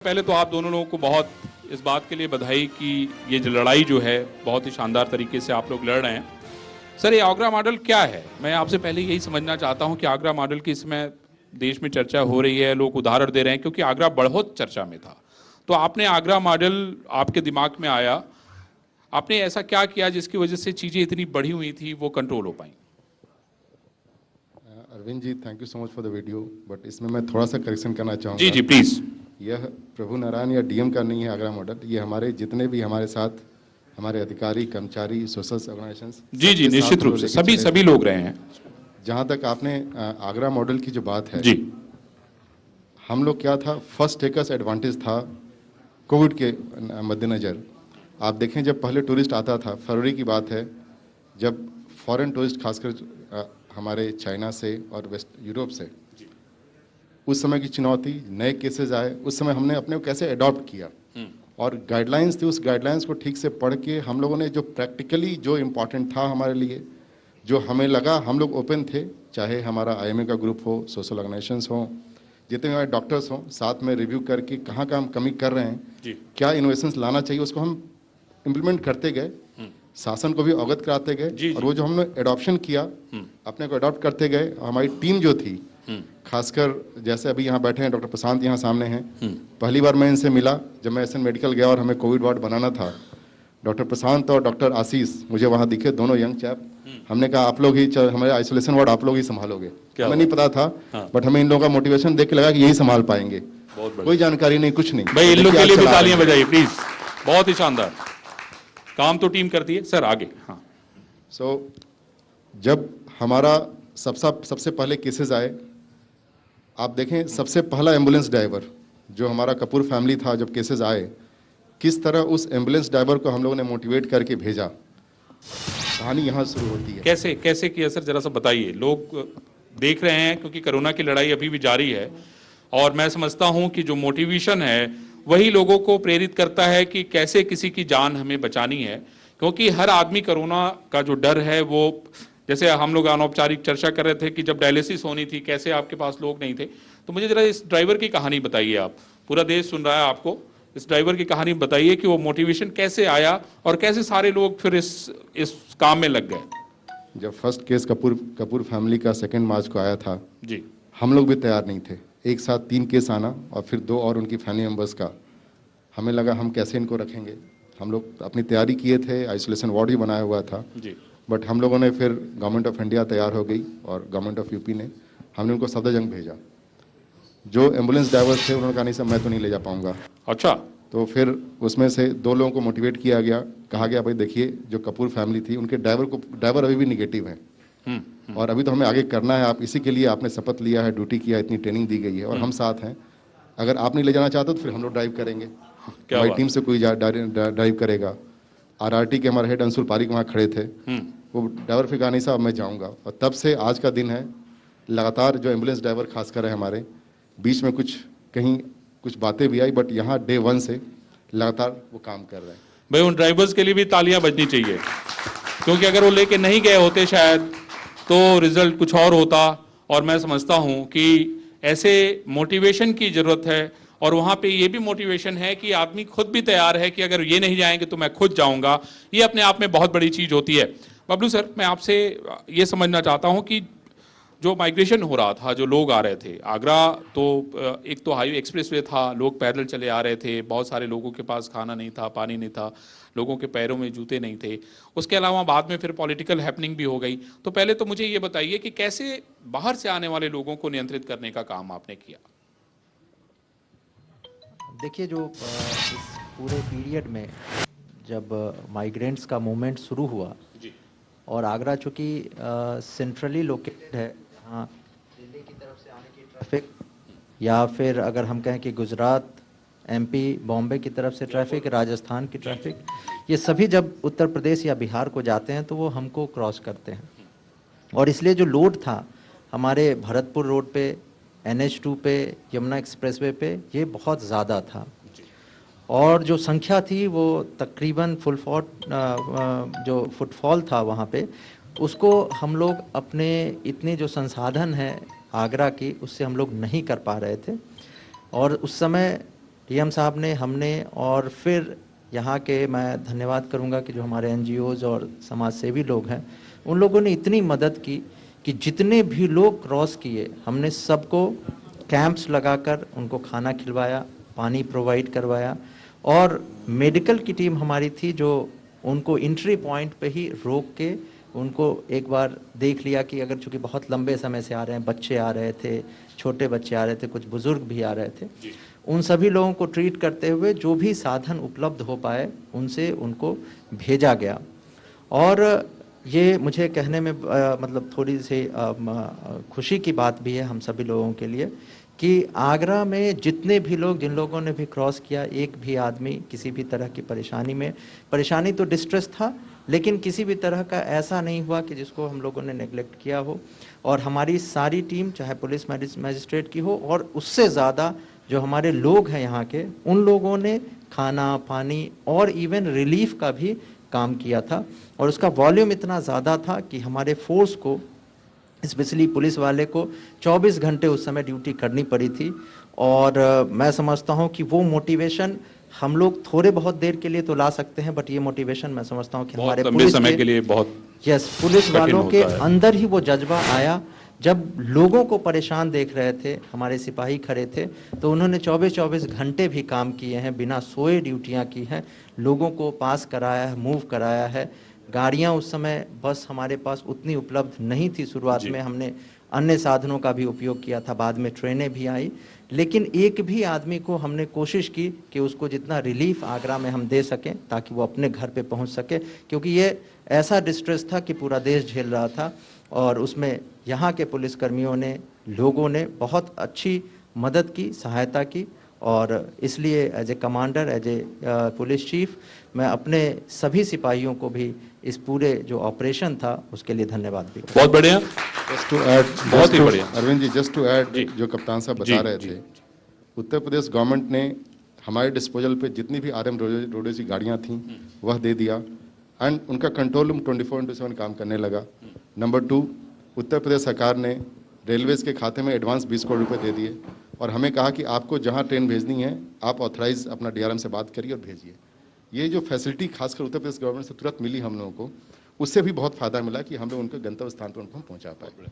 पहले तो आप दोनों लोगों को बहुत इस बात के लिए बधाई कि ये जो लड़ाई जो है बहुत ही शानदार तरीके से आप लोग लड़ रहे हैं। सर, ये आगरा मॉडल क्या है? मैं आपसे पहले यही समझना चाहता हूं कि आगरा मॉडल की इसमें देश में चर्चा हो रही है, लोग उदाहरण दे रहे हैं क्योंकि आगरा बहुत चर्चा में था। तो आपने आगरा मॉडल आपके दिमाग में आया, आपने ऐसा क्या किया जिसकी वजह से चीजें इतनी बढ़ी हुई थी वो कंट्रोल हो पाई? Arvind ji, thank you so much for the video, but इसमें मैं थोड़ा सा करेक्शन करना चाहूँगा। जी जी प्लीज। यह प्रभु नारायण या डीएम का नहीं है आगरा मॉडल, ये हमारे जितने भी हमारे साथ हमारे अधिकारी, कर्मचारी, सोशल ऑर्गेनाइजेशंस, जी जी, निश्चित रूप से सभी लोग रहे हैं। जहाँ तक आपने आगरा मॉडल की जो बात है जी, हम लोग क्या था, फर्स्ट टेकर्स एडवांटेज था कोविड के मद्देनज़र। आप देखें, जब पहले टूरिस्ट आता था, फरवरी की बात है, जब फॉरेन टूरिस्ट खासकर हमारे चाइना से और वेस्ट यूरोप से, उस समय की चुनौती, नए केसेस आए, उस समय हमने अपने को कैसे अडॉप्ट किया और गाइडलाइंस थी, उस गाइडलाइंस को ठीक से पढ़ के हम लोगों ने जो प्रैक्टिकली जो इम्पोर्टेंट था हमारे लिए, जो हमें लगा, हम लोग ओपन थे, चाहे हमारा आईएमए का ग्रुप हो, सोशल ऑर्गेनाइजेशंस हो, जितने हमारे डॉक्टर्स हों, साथ में रिव्यू करके कहाँ हम कमी कर रहे हैं, क्या इनोवेशंस लाना चाहिए, उसको हम इम्प्लीमेंट करते गए, शासन को भी अवगत कराते गए। और वो जो हमने एडॉप्शन किया, अपने को अडॉप्ट करते गए। हमारी टीम जो थी, खासकर जैसे अभी यहाँ बैठे हैं डॉक्टर प्रशांत, यहाँ सामने हैं, पहली बार मैं इनसे मिला जब मैं एसएन मेडिकल गया और हमें कोविड वार्ड बनाना था। डॉक्टर प्रशांत और डॉक्टर आशीष मुझे वहाँ दिखे, दोनों यंग चैप। हमने कहा आप लोग ही हमारे आइसोलेशन वार्ड आप लोग ही संभालोगे। हमें नहीं पता था, बट हमें इन लोगों का मोटिवेशन देख के लगा कि यही संभाल पाएंगे। कोई जानकारी नहीं, कुछ नहीं। भाई, इन लोगों के लिए भी तालियां बजाइए प्लीज, बहुत ही शानदार काम तो टीम करती है। सर आगे। हाँ, जब हमारा सबसे पहले केसेस आए, आप देखें, सबसे पहला एम्बुलेंस ड्राइवर जो हमारा कपूर फैमिली था, जब केसेस आए, किस तरह उस एम्बुलेंस ड्राइवर को हम लोगों ने मोटिवेट करके भेजा, कहानी यहाँ शुरू होती है। कैसे किया सर, जरा सा बताइए। लोग देख रहे हैं क्योंकि कोरोना की लड़ाई अभी भी जारी है और मैं समझता हूं कि जो मोटिवेशन है वही लोगों को प्रेरित करता है कि कैसे किसी की जान हमें बचानी है। क्योंकि हर आदमी कोरोना का जो डर है, वो जैसे हम लोग अनौपचारिक चर्चा कर रहे थे कि जब डायलिसिस होनी थी, कैसे आपके पास लोग नहीं थे। तो मुझे जरा इस ड्राइवर की कहानी बताइए। आप, पूरा देश सुन रहा है आपको, इस ड्राइवर की कहानी बताइए कि वो मोटिवेशन कैसे आया और कैसे सारे लोग फिर इस काम में लग गए। जब फर्स्ट केस कपूर फैमिली का 2 मार्च को आया था जी, हम लोग भी तैयार नहीं थे। एक साथ 3 केस आना और फिर 2 और उनकी फैमिली मेम्बर्स का, हमें लगा हम कैसे इनको रखेंगे। हम लोग अपनी तैयारी किए थे, आइसोलेशन वार्ड भी बनाया हुआ था जी, बट हम लोगों ने फिर गवर्नमेंट ऑफ इंडिया तैयार हो गई और गवर्नमेंट ऑफ यूपी ने, हमने उनको सफदरजंग भेजा। जो एम्बुलेंस ड्राइवर्स थे उन्होंने कहा नहीं सर, मैं तो नहीं ले जा पाऊंगा। अच्छा। तो फिर उसमें से 2 लोगों को मोटिवेट किया गया, कहा गया भाई देखिए, जो कपूर फैमिली थी उनके ड्राइवर अभी भी निगेटिव हैं और अभी तो हमें आगे करना है, आप इसी के लिए आपने शपथ लिया है, ड्यूटी किया, इतनी ट्रेनिंग दी गई है और हम साथ हैं। अगर आप नहीं ले जाना चाहते तो फिर हम लोग ड्राइव करेंगे, हमारी टीम से कोई ड्राइव करेगा। आरआरटी के हमारे हेड अंशुल पारिक वहाँ खड़े थे, वो ड्राइवर फिर कहा नहीं साहब मैं जाऊँगा। और तब से आज का दिन है, लगातार जो एम्बुलेंस ड्राइवर खासकर है हमारे, बीच में कहीं कुछ बातें भी आई, बट यहाँ डे 1 से लगातार वो काम कर रहे हैं। भाई, उन ड्राइवर्स के लिए भी तालियां बजनी चाहिए क्योंकि अगर वो लेके नहीं गए होते शायद तो रिजल्ट कुछ और होता। और मैं समझता हूं कि ऐसे मोटिवेशन की जरूरत है और वहां पे ये भी मोटिवेशन है कि आदमी खुद भी तैयार है कि अगर ये नहीं जाएंगे तो मैं खुद जाऊंगा। ये अपने आप में बहुत बड़ी चीज होती है। बबलू सर, मैं आपसे ये समझना चाहता हूं कि जो माइग्रेशन हो रहा था, जो लोग आ रहे थे आगरा, तो एक तो हाईवे एक्सप्रेसवे था, लोग पैदल चले आ रहे थे, बहुत सारे लोगों के पास खाना नहीं था, पानी नहीं था, लोगों के पैरों में जूते नहीं थे। उसके अलावा बाद में फिर पॉलिटिकल हैपनिंग भी हो गई। तो पहले तो मुझे ये बताइए कि कैसे बाहर से आने वाले लोगों को नियंत्रित करने का काम आपने किया? देखिए, जो इस पूरे पीरियड में जब माइग्रेंट्स का मूवमेंट शुरू हुआ जी, और आगरा चूँकि सेंट्रली लोकेटेड है, हाँ, दिल्ली की तरफ से आने की ट्रैफिक या फिर अगर हम कहें कि गुजरात, एमपी, बॉम्बे की तरफ से ट्रैफिक, राजस्थान की ट्रैफिक, ये सभी जब उत्तर प्रदेश या बिहार को जाते हैं तो वो हमको क्रॉस करते हैं। और इसलिए जो लोड था हमारे भरतपुर रोड पे, NH2 पे, यमुना एक्सप्रेसवे पे, ये बहुत ज़्यादा था और जो संख्या थी वो तकरीबन जो फुटफॉल था वहाँ पे, उसको हम लोग अपने इतने जो संसाधन है आगरा की, उससे हम लोग नहीं कर पा रहे थे। और उस समय डीएम साहब ने, हमने, और फिर यहाँ के मैं धन्यवाद करूँगा कि जो हमारे एनजीओज़ और समाज सेवी लोग हैं, उन लोगों ने इतनी मदद की कि जितने भी लोग क्रॉस किए हमने सबको कैंप्स लगाकर उनको खाना खिलवाया, पानी प्रोवाइड करवाया, और मेडिकल की टीम हमारी थी जो उनको एंट्री पॉइंट पे ही रोक के उनको एक बार देख लिया कि अगर चूँकि बहुत लंबे समय से आ रहे हैं, बच्चे आ रहे थे, छोटे बच्चे आ रहे थे, कुछ बुजुर्ग भी आ रहे थे, उन सभी लोगों को ट्रीट करते हुए जो भी साधन उपलब्ध हो पाए उनसे उनको भेजा गया। और ये मुझे कहने में मतलब थोड़ी सी खुशी की बात भी है हम सभी लोगों के लिए कि आगरा में जितने भी लोग, जिन लोगों ने भी क्रॉस किया, एक भी आदमी किसी भी तरह की परेशानी तो डिस्ट्रेस था, लेकिन किसी भी तरह का ऐसा नहीं हुआ कि जिसको हम लोगों ने नेग्लेक्ट किया हो। और हमारी सारी टीम, चाहे पुलिस मजिस्ट्रेट की हो और उससे ज़्यादा जो हमारे लोग हैं यहाँ के, उन लोगों ने खाना, पानी और इवन रिलीफ का भी काम किया था। और उसका वॉल्यूम इतना ज़्यादा था कि हमारे फोर्स को, स्पेशली पुलिस वाले को 24 घंटे उस समय ड्यूटी करनी पड़ी थी। और मैं समझता हूँ कि वो मोटिवेशन हम लोग थोड़े बहुत देर के लिए तो ला सकते हैं, बट ये मोटिवेशन मैं समझता हूँ कि हमारे लंबे समय के लिए बहुत पुलिस वालों के होता है। अंदर ही वो जज्बा आया। जब लोगों को परेशान देख रहे थे, हमारे सिपाही खड़े थे, तो उन्होंने 24-24 घंटे भी काम किए हैं, बिना सोए ड्यूटियां की हैं, लोगों को पास कराया है, मूव कराया है। गाड़ियां उस समय, बस हमारे पास उतनी उपलब्ध नहीं थी शुरुआत में, हमने अन्य साधनों का भी उपयोग किया था, बाद में ट्रेनें भी आई, लेकिन एक भी आदमी को हमने कोशिश की कि उसको जितना रिलीफ आगरा में हम दे सकें ताकि वो अपने घर पे पहुंच सके, क्योंकि ये ऐसा डिस्ट्रेस था कि पूरा देश झेल रहा था। और उसमें यहाँ के पुलिसकर्मियों ने, लोगों ने बहुत अच्छी मदद की, सहायता की। और इसलिए as a commander, as a police chief, मैं अपने सभी सिपाहियों को भी इस पूरे जो ऑपरेशन था उसके लिए धन्यवाद भी करता हूं। बहुत बढ़िया, जस्ट टू ऐड, बहुत ही बढ़िया। Arvind ji, just to ji. Add, जो कप्तान साहब बता रहे थे, उत्तर प्रदेश गवर्नमेंट ने हमारे डिस्पोजल पे जितनी भी आरएम रोडवेज की गाड़ियां थीं वह दे दिया, एंड उनका कंट्रोल रूम 24/7 काम करने लगा। नंबर 2, उत्तर प्रदेश सरकार ने रेलवेज के खाते में एडवांस 20 करोड़ रुपए दे दिए और हमें कहा कि आपको जहां ट्रेन भेजनी है आप ऑथराइज अपना डीआरएम से बात करिए और भेजिए। ये जो फैसिलिटी खासकर उत्तर प्रदेश गवर्नमेंट से तुरंत मिली हम लोगों को, उससे भी बहुत फायदा मिला कि हम लोग उनके गंतव्य स्थान पर उनको हम पहुंचा पाए।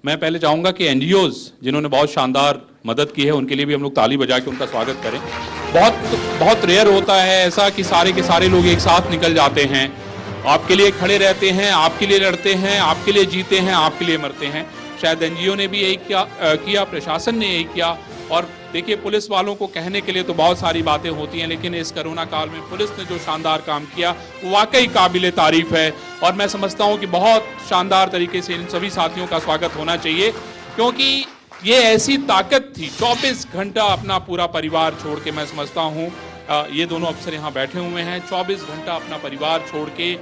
मैं पहले चाहूंगा कि एनजीओज जिन्होंने बहुत शानदार मदद की है उनके लिए भी हम लोग ताली बजा के उनका स्वागत करें। बहुत रेयर होता है ऐसा कि सारे के सारे लोग एक साथ निकल जाते हैं, आपके लिए खड़े रहते हैं, आपके लिए लड़ते हैं, आपके लिए जीते हैं, आपके लिए मरते हैं। शायद एनजीओ ने भी यही किया, प्रशासन ने यही किया। और देखिए, पुलिस वालों को कहने के लिए तो बहुत सारी बातें होती हैं, लेकिन इस कोरोना काल में पुलिस ने जो शानदार काम किया वो वाकई काबिले तारीफ है। और मैं समझता हूं कि बहुत शानदार तरीके से इन सभी साथियों का स्वागत होना चाहिए, क्योंकि ये ऐसी ताकत थी। 24 घंटा अपना पूरा परिवार छोड़ के, मैं समझता हूं ये दोनों अफसर यहाँ बैठे हुए हैं, 24 घंटा अपना परिवार छोड़ के,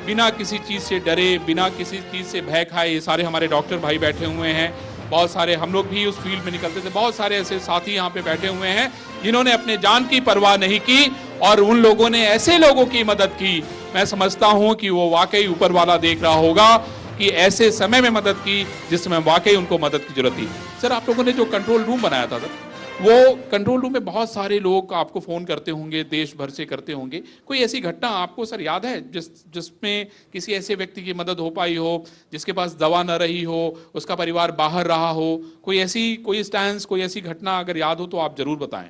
बिना किसी चीज़ से डरे, बिना किसी चीज़ से भय खाए, ये सारे हमारे डॉक्टर भाई बैठे हुए हैं। बहुत सारे, हम लोग भी उस फील्ड में निकलते थे, बहुत सारे ऐसे साथी यहाँ पे बैठे हुए हैं जिन्होंने अपने जान की परवाह नहीं की, और उन लोगों ने ऐसे लोगों की मदद की। मैं समझता हूँ कि वो वाकई ऊपर वाला देख रहा होगा कि ऐसे समय में मदद की जिसमें वाकई उनको मदद की जरूरत थी। सर, आप लोगों ने जो कंट्रोल रूम बनाया था सर, वो कंट्रोल रूम में बहुत सारे लोग आपको फ़ोन करते होंगे, देश भर से करते होंगे। कोई ऐसी घटना आपको सर याद है जिसमें किसी ऐसे व्यक्ति की मदद हो पाई हो, जिसके पास दवा न रही हो, उसका परिवार बाहर रहा हो? कोई स्टैंस, कोई ऐसी घटना अगर याद हो तो आप जरूर बताएं।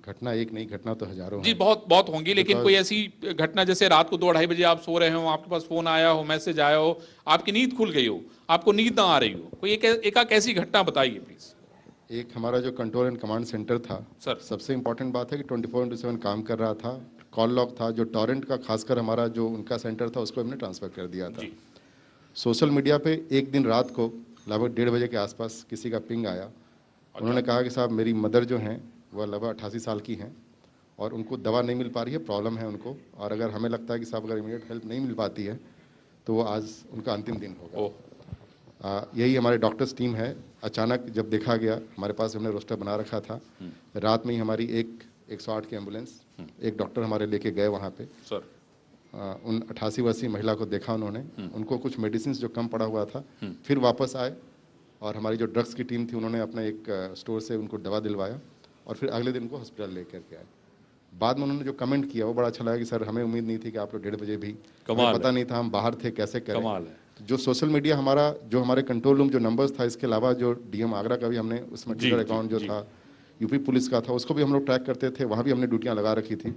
घटना एक नहीं, घटना तो हजारों जी, हैं। बहुत होंगी, लेकिन कोई ऐसी घटना जैसे रात को 2-2:30 बजे आप सो रहे हो, आपके पास फोन आया हो, मैसेज आया हो, आपकी नींद खुल गई हो, आपको नींद ना आ रही हो, कोई एक ऐसी घटना बताइए प्लीज। एक हमारा जो कंट्रोल एंड कमांड सेंटर था सर, सबसे इंपॉर्टेंट बात है कि 24/7 काम कर रहा था। कॉल लॉग था, जो टॉरेंट का खासकर हमारा जो उनका सेंटर था उसको हमने ट्रांसफर कर दिया था। सोशल मीडिया पे एक दिन रात को लगभग 1:30 बजे के आसपास किसी का पिंग आया। उन्होंने कहा कि साहब, मेरी मदर जो हैं वह लगभग 88 साल की हैं और उनको दवा नहीं मिल पा रही है, प्रॉब्लम है उनको, और अगर हमें लगता है कि साहब अगर इमीडिएट हेल्प नहीं मिल पाती है तो वो आज उनका अंतिम दिन होगा। यही हमारे डॉक्टर्स टीम है। अचानक जब देखा गया, हमारे पास हमने रोस्टर बना रखा था, रात में ही हमारी 108 की एम्बुलेंस, एक डॉक्टर हमारे लेके गए वहाँ पे सर। उन 88 वर्षीय महिला को देखा उन्होंने, उनको कुछ मेडिसिन जो कम पड़ा हुआ था, फिर वापस आए और हमारी जो ड्रग्स की टीम थी उन्होंने अपना एक स्टोर से उनको दवा दिलवाया और फिर अगले दिन उनको हॉस्पिटल लेकर के आए। बाद में उन्होंने जो कमेंट किया वो बड़ा अच्छा लगा कि सर हमें उम्मीद नहीं थी कि आप लोग 1:30 बजे भी, हमें पता नहीं था, हम बाहर थे, कैसे करें। कमाल है। तो जो सोशल मीडिया हमारा, जो हमारे कंट्रोल रूम जो नंबर्स था, इसके अलावा जो डीएम आगरा का भी हमने उसमें ट्विटर अकाउंट जो था, यूपी पुलिस का था, उसको भी हम लोग ट्रैक करते थे, वहाँ भी हमने ड्यूटियाँ लगा रखी थी।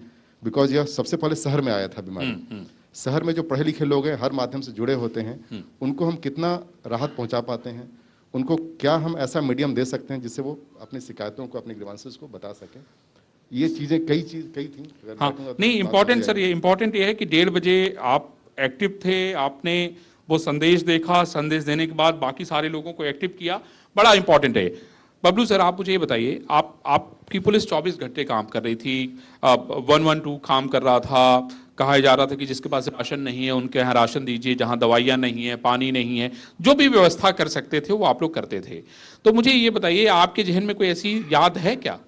बिकॉज यह सबसे पहले शहर में आया था बीमारी। शहर में जो पढ़े लिखे लोग हैं, हर माध्यम से जुड़े होते हैं, उनको हम कितना राहत पहुंचा पाते हैं, उनको क्या हम ऐसा मीडियम दे सकते हैं जिससे वो अपनी शिकायतों को, अपनी ग्रीवांसेस को बता सकें। ये चीज़ें कई थी। हाँ, नहीं इम्पोर्टेंट सर, ये इम्पोर्टेंट ये है कि 1:30 बजे आप एक्टिव थे, आपने वो संदेश देखा, संदेश देने के बाद बाकी सारे लोगों को एक्टिव किया, बड़ा इंपॉर्टेंट है। बबलू सर, आप मुझे ये बताइए, आपकी पुलिस 24 घंटे काम कर रही थी, 112 काम कर रहा था, कहा जा रहा था कि जिसके पास राशन नहीं है उनके यहाँ राशन दीजिए, जहाँ दवाइयाँ नहीं है, पानी नहीं है, जो भी व्यवस्था कर सकते थे वो आप लोग करते थे। तो मुझे ये बताइए, आपके जहन में कोई ऐसी याद है क्या,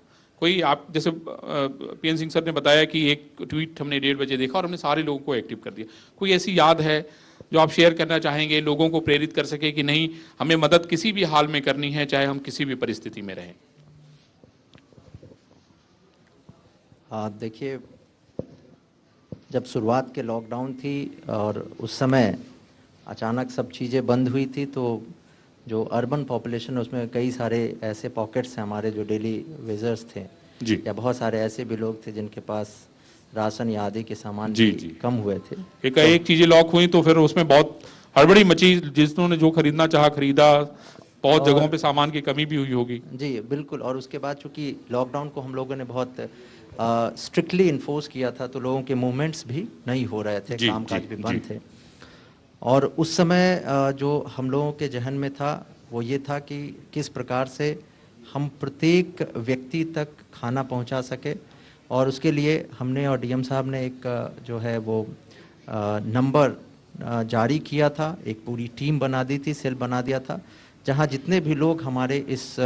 कोई आप जैसे पीएन सिंह सर ने बताया कि एक ट्वीट हमने 1:30 बजे देखा और हमने सारे लोगों को एक्टिव कर दिया, कोई ऐसी याद है जो आप शेयर करना चाहेंगे, लोगों को प्रेरित कर सके कि नहीं, हमें मदद किसी भी हाल में करनी है, चाहे हम किसी भी परिस्थिति में रहें? हाँ, देखिए, जब शुरुआत के लॉकडाउन थी और उस समय अचानक सब चीज़ें बंद हुई थी, तो जो अर्बन पॉपुलेशन है उसमें कई सारे ऐसे पॉकेट्स हैं हमारे जो डेली वेजर्स थे जी। या बहुत सारे ऐसे भी लोग थे जिनके पास राशन या आदि के सामान जी, भी जी। कम हुए थे। एक चीजें लॉक हुई तो फिर उसमें बहुत हड़बड़ी मची, जिन्होंने जो खरीदना चाहा खरीदा, बहुत जगहों पे सामान की कमी भी हुई होगी। जी बिल्कुल। और उसके बाद चूंकि लॉकडाउन को हम लोगों ने बहुत स्ट्रिक्टली इन्फोर्स किया था, तो लोगों के मूवमेंट्स भी नहीं हो रहे थे, कामकाज भी बंद थे। और उस समय जो हम लोगों के जहन में था वो ये था कि किस प्रकार से हम प्रत्येक व्यक्ति तक खाना पहुंचा सके, और उसके लिए हमने और डीएम साहब ने एक जो है वो नंबर जारी किया था, एक पूरी टीम बना दी थी, सेल बना दिया था, जहां जितने भी लोग हमारे इस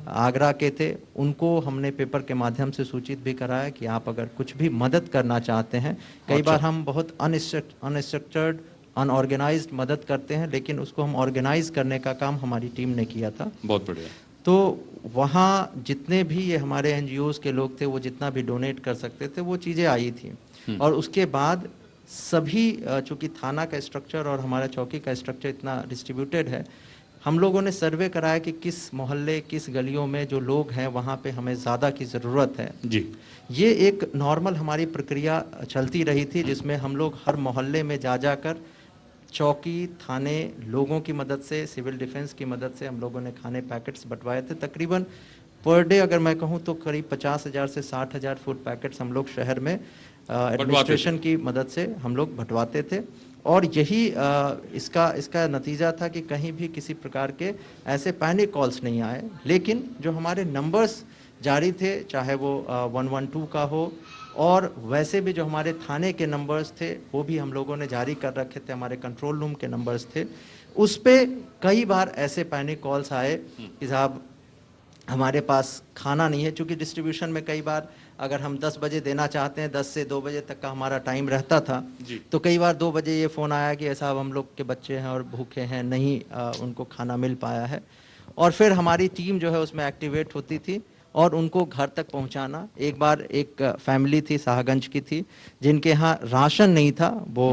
आगरा के थे उनको हमने पेपर के माध्यम से सूचित भी कराया कि आप अगर कुछ भी मदद करना चाहते हैं, कई बार हम बहुत अनस्ट्रक्चर्ड अनऑर्गेनाइज्ड मदद करते हैं, लेकिन उसको हम ऑर्गेनाइज करने का काम हमारी टीम ने किया था। बहुत बढ़िया। तो वहाँ जितने भी ये हमारे एनजीओज के लोग थे, वो जितना भी डोनेट कर सकते थे वो चीज़ें आई थी। और उसके बाद सभी, चूँकि थाना का स्ट्रक्चर और हमारा चौकी का स्ट्रक्चर इतना डिस्ट्रीब्यूटेड है, हम लोगों ने सर्वे कराया कि किस मोहल्ले, किस गलियों में जो लोग हैं वहाँ पे हमें ज़्यादा की ज़रूरत है जी। ये एक नॉर्मल हमारी प्रक्रिया चलती रही थी, जिसमें हम लोग हर मोहल्ले में जाकर चौकी, थाने, लोगों की मदद से, सिविल डिफेंस की मदद से हम लोगों ने खाने पैकेट्स बंटवाए थे। तकरीबन पर डे अगर मैं कहूँ तो करीब 50,000 से 60,000 फूड पैकेट्स हम लोग शहर में एडमिनिस्ट्रेशन की मदद से हम लोग बंटवाते थे। और यही इसका नतीजा था कि कहीं भी किसी प्रकार के ऐसे पैनिक कॉल्स नहीं आए। लेकिन जो हमारे नंबर्स जारी थे, चाहे वो 112 का हो, और वैसे भी जो हमारे थाने के नंबर्स थे वो भी हम लोगों ने जारी कर रखे थे, हमारे कंट्रोल रूम के नंबर्स थे। उस पे कई बार ऐसे पैनिक कॉल्स आए कि साहब हमारे पास खाना नहीं है, क्योंकि डिस्ट्रीब्यूशन में कई बार अगर हम 10 बजे देना चाहते हैं, 10 से 2 बजे तक का हमारा टाइम रहता था, तो कई बार 2 बजे ये फ़ोन आया कि साहब हम लोग के बच्चे हैं और भूखे हैं, नहीं उनको खाना मिल पाया है। और फिर हमारी टीम जो है उसमें एक्टिवेट होती थी और उनको घर तक पहुंचाना। एक बार एक फैमिली थी, शाहगंज की थी, जिनके यहाँ राशन नहीं था, वो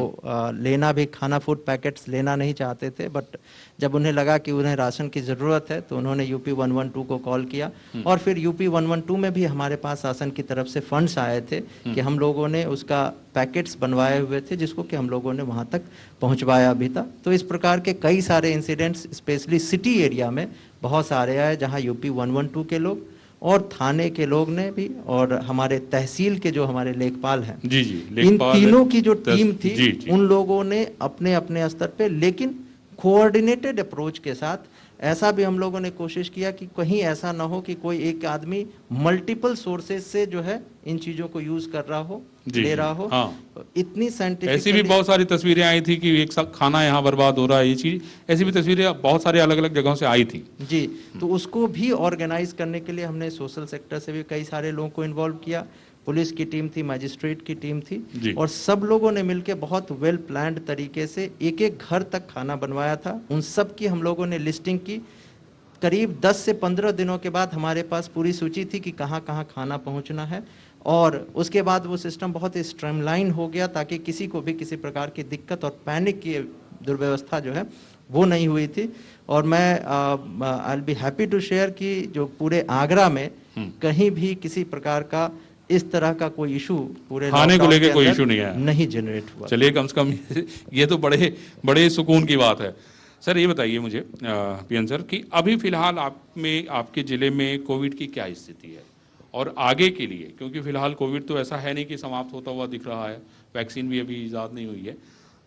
लेना भी, खाना फूड पैकेट्स लेना नहीं चाहते थे, बट जब उन्हें लगा कि उन्हें राशन की ज़रूरत है तो उन्होंने यूपी 112 को कॉल किया। और फिर यूपी 112 में भी हमारे पास शासन की तरफ से फंड्स आए थे कि हम लोगों ने उसका पैकेट्स बनवाए हुए थे, जिसको कि हम लोगों ने वहाँ तक पहुँचवाया भी था। तो इस प्रकार के कई सारे इंसिडेंट्स स्पेशली सिटी एरिया में बहुत सारे आए, जहाँ यूपी 112 के लोग और थाने के लोग ने भी, और हमारे तहसील के जो हमारे लेखपाल हैं, जी जी, इन तीनों की जो टीम थी, जी, जी। उन लोगों ने अपने अपने स्तर पे, लेकिन कोऑर्डिनेटेड अप्रोच के साथ, ऐसा भी हम लोगों ने कोशिश किया कि कहीं ऐसा ना हो कि कोई एक आदमी मल्टीपल सोर्सेज से जो है इन चीजों को यूज कर रहा हो, ले रहा हो। हाँ। इतनी साइंटिफिक, ऐसी भी बहुत सारी तस्वीरें आई थी कि एक साथ खाना यहाँ बर्बाद हो रहा है, ये चीज, ऐसी भी तस्वीरें बहुत सारे अलग अलग जगहों से आई थी। जी। तो उसको भी ऑर्गेनाइज करने के लिए हमने सोशल सेक्टर से भी कई सारे लोगों को इन्वॉल्व किया, पुलिस की टीम थी, मजिस्ट्रेट की टीम थी, और सब लोगों ने मिलकर बहुत वेल प्लान्ड तरीके से एक एक घर तक खाना बनवाया था। उन सब की हम लोगों ने लिस्टिंग की। करीब 10 से 15 दिनों के बाद हमारे पास पूरी सूची थी कि कहाँ कहाँ खाना पहुँचना है, और उसके बाद वो सिस्टम बहुत ही स्ट्रीमलाइन हो गया ताकि किसी को भी किसी प्रकार की दिक्कत और पैनिक की दुर्व्यवस्था जो है वो नहीं हुई थी। और मैं I will be happy to share कि जो पूरे आगरा में कहीं भी किसी प्रकार का इस तरह का कोई इशू पूरे खाने को लॉकडाउन लेके के कोई अंदर इशू नहीं आया। नहीं जनरेट हुआ। चलिए, कम से कम ये तो बड़े बड़े सुकून की बात है। सर ये बताइए मुझे पीएन सर कि अभी फिलहाल आप में आपके ज़िले में कोविड की क्या स्थिति है और आगे के लिए, क्योंकि फिलहाल कोविड तो ऐसा है नहीं कि समाप्त होता हुआ दिख रहा है, वैक्सीन भी अभी ईजाद नहीं हुई है,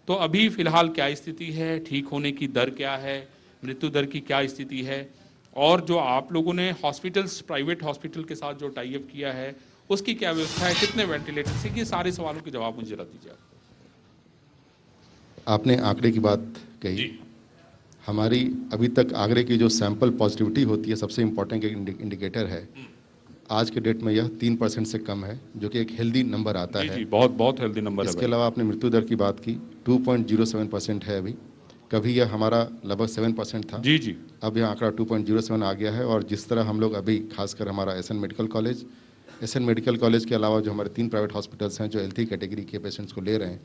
तो अभी फिलहाल क्या स्थिति है, ठीक होने की दर क्या है, मृत्यु दर की क्या स्थिति है, और जो आप लोगों ने हॉस्पिटल्स, प्राइवेट हॉस्पिटल के साथ जो टाई अप किया है उसकी क्या व्यवस्था है, कितने वेंटिलेटर से, ये सारे सवालों के जवाब मुझे जरा दीजिए। आपने आंकड़े की बात कही। जी। हमारी अभी तक आगरे की जो सैंपल पॉजिटिविटी होती है, सबसे इम्पोर्टेंट इंडिकेटर है, आज के डेट में यह 3% से कम है, जो कि एक हेल्दी नंबर आता जी है। जी, बहुत बहुत हेल्दी नंबर है इसके भाई। अलावा आपने मृत्यु दर की बात की, 2.07% है अभी। कभी यह हमारा लगभग 7% था, जी जी, अब यह आंकड़ा 2.07 आ गया है। और जिस तरह हम लोग अभी खासकर हमारा एसएन मेडिकल कॉलेज के अलावा जो हमारे 3 प्राइवेट हॉस्पिटल्स हैं जो हेल्थी कैटेगरी के पेशेंट्स को ले रहे हैं,